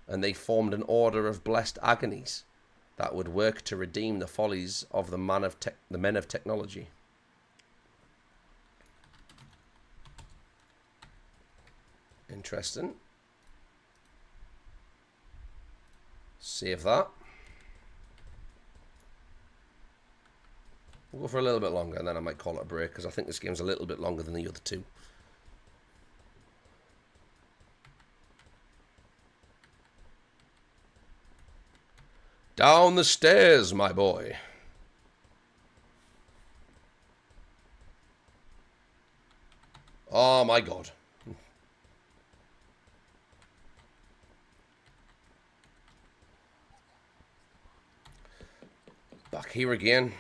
[SPEAKER 1] and they formed an order of blessed agonies that would work to redeem the follies of the men of technology. Interesting. Save that. We'll go for a little bit longer and then I might call it a break because I think this game's a little bit longer than the other two. Down the stairs, my boy. Oh my God. Back here again.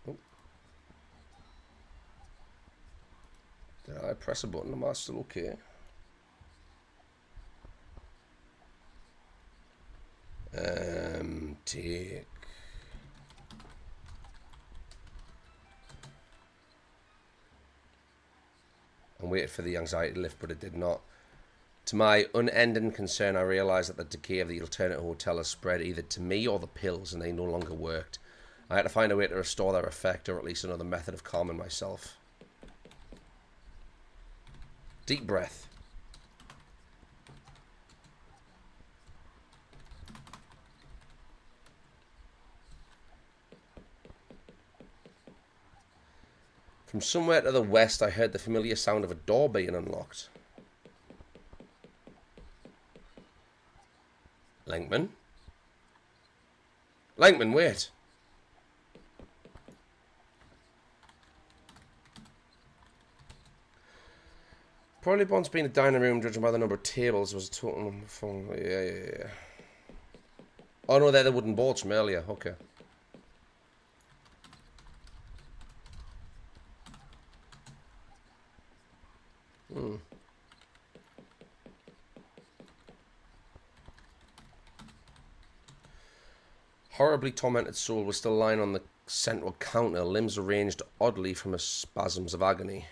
[SPEAKER 1] Oh. Did I press a button? Am I still okay? Take. And waited for the anxiety to lift, but it did not. To my unending concern, I realised that the decay of the alternate hotel has spread either to me or the pills, and they no longer worked. I had to find a way to restore their effect, or at least another method of calming myself. Deep breath. From somewhere to the west, I heard the familiar sound of a door being unlocked. Lankman? Lankman, wait. Probably once been a dining room, judging by the number of tables, was a total number of phone. Yeah. Oh no, they're the wooden boards from earlier. Okay. Horribly tormented soul was still lying on the central counter, limbs arranged oddly from her spasms of agony.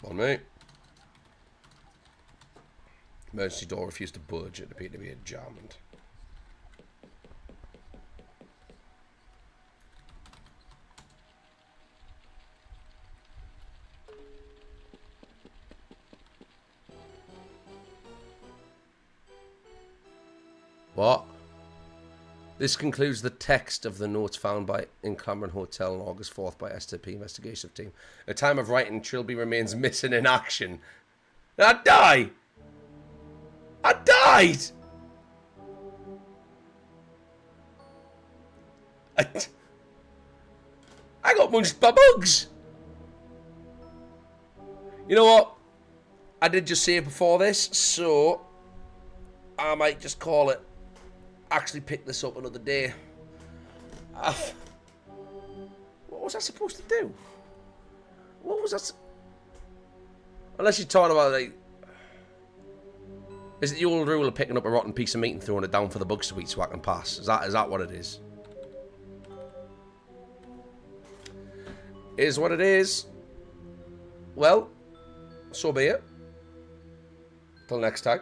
[SPEAKER 1] On me. Emergency door refused to budge. It appeared to be jammed. What? This concludes the text of the notes found in Cameron Hotel on August 4th by STP Investigative Team. At the time of writing, Trilby remains missing in action. I died! I died! I got munched by bugs! You know what? I did just say it before this, so I might just call it. Actually pick this up another day. What was I supposed to do? What was that? Unless you're talking about, like, is it the old rule of picking up a rotten piece of meat and throwing it down for the bugs to eat so I can pass? Is that what it is? Is what it is. Well, so be it. Till next time.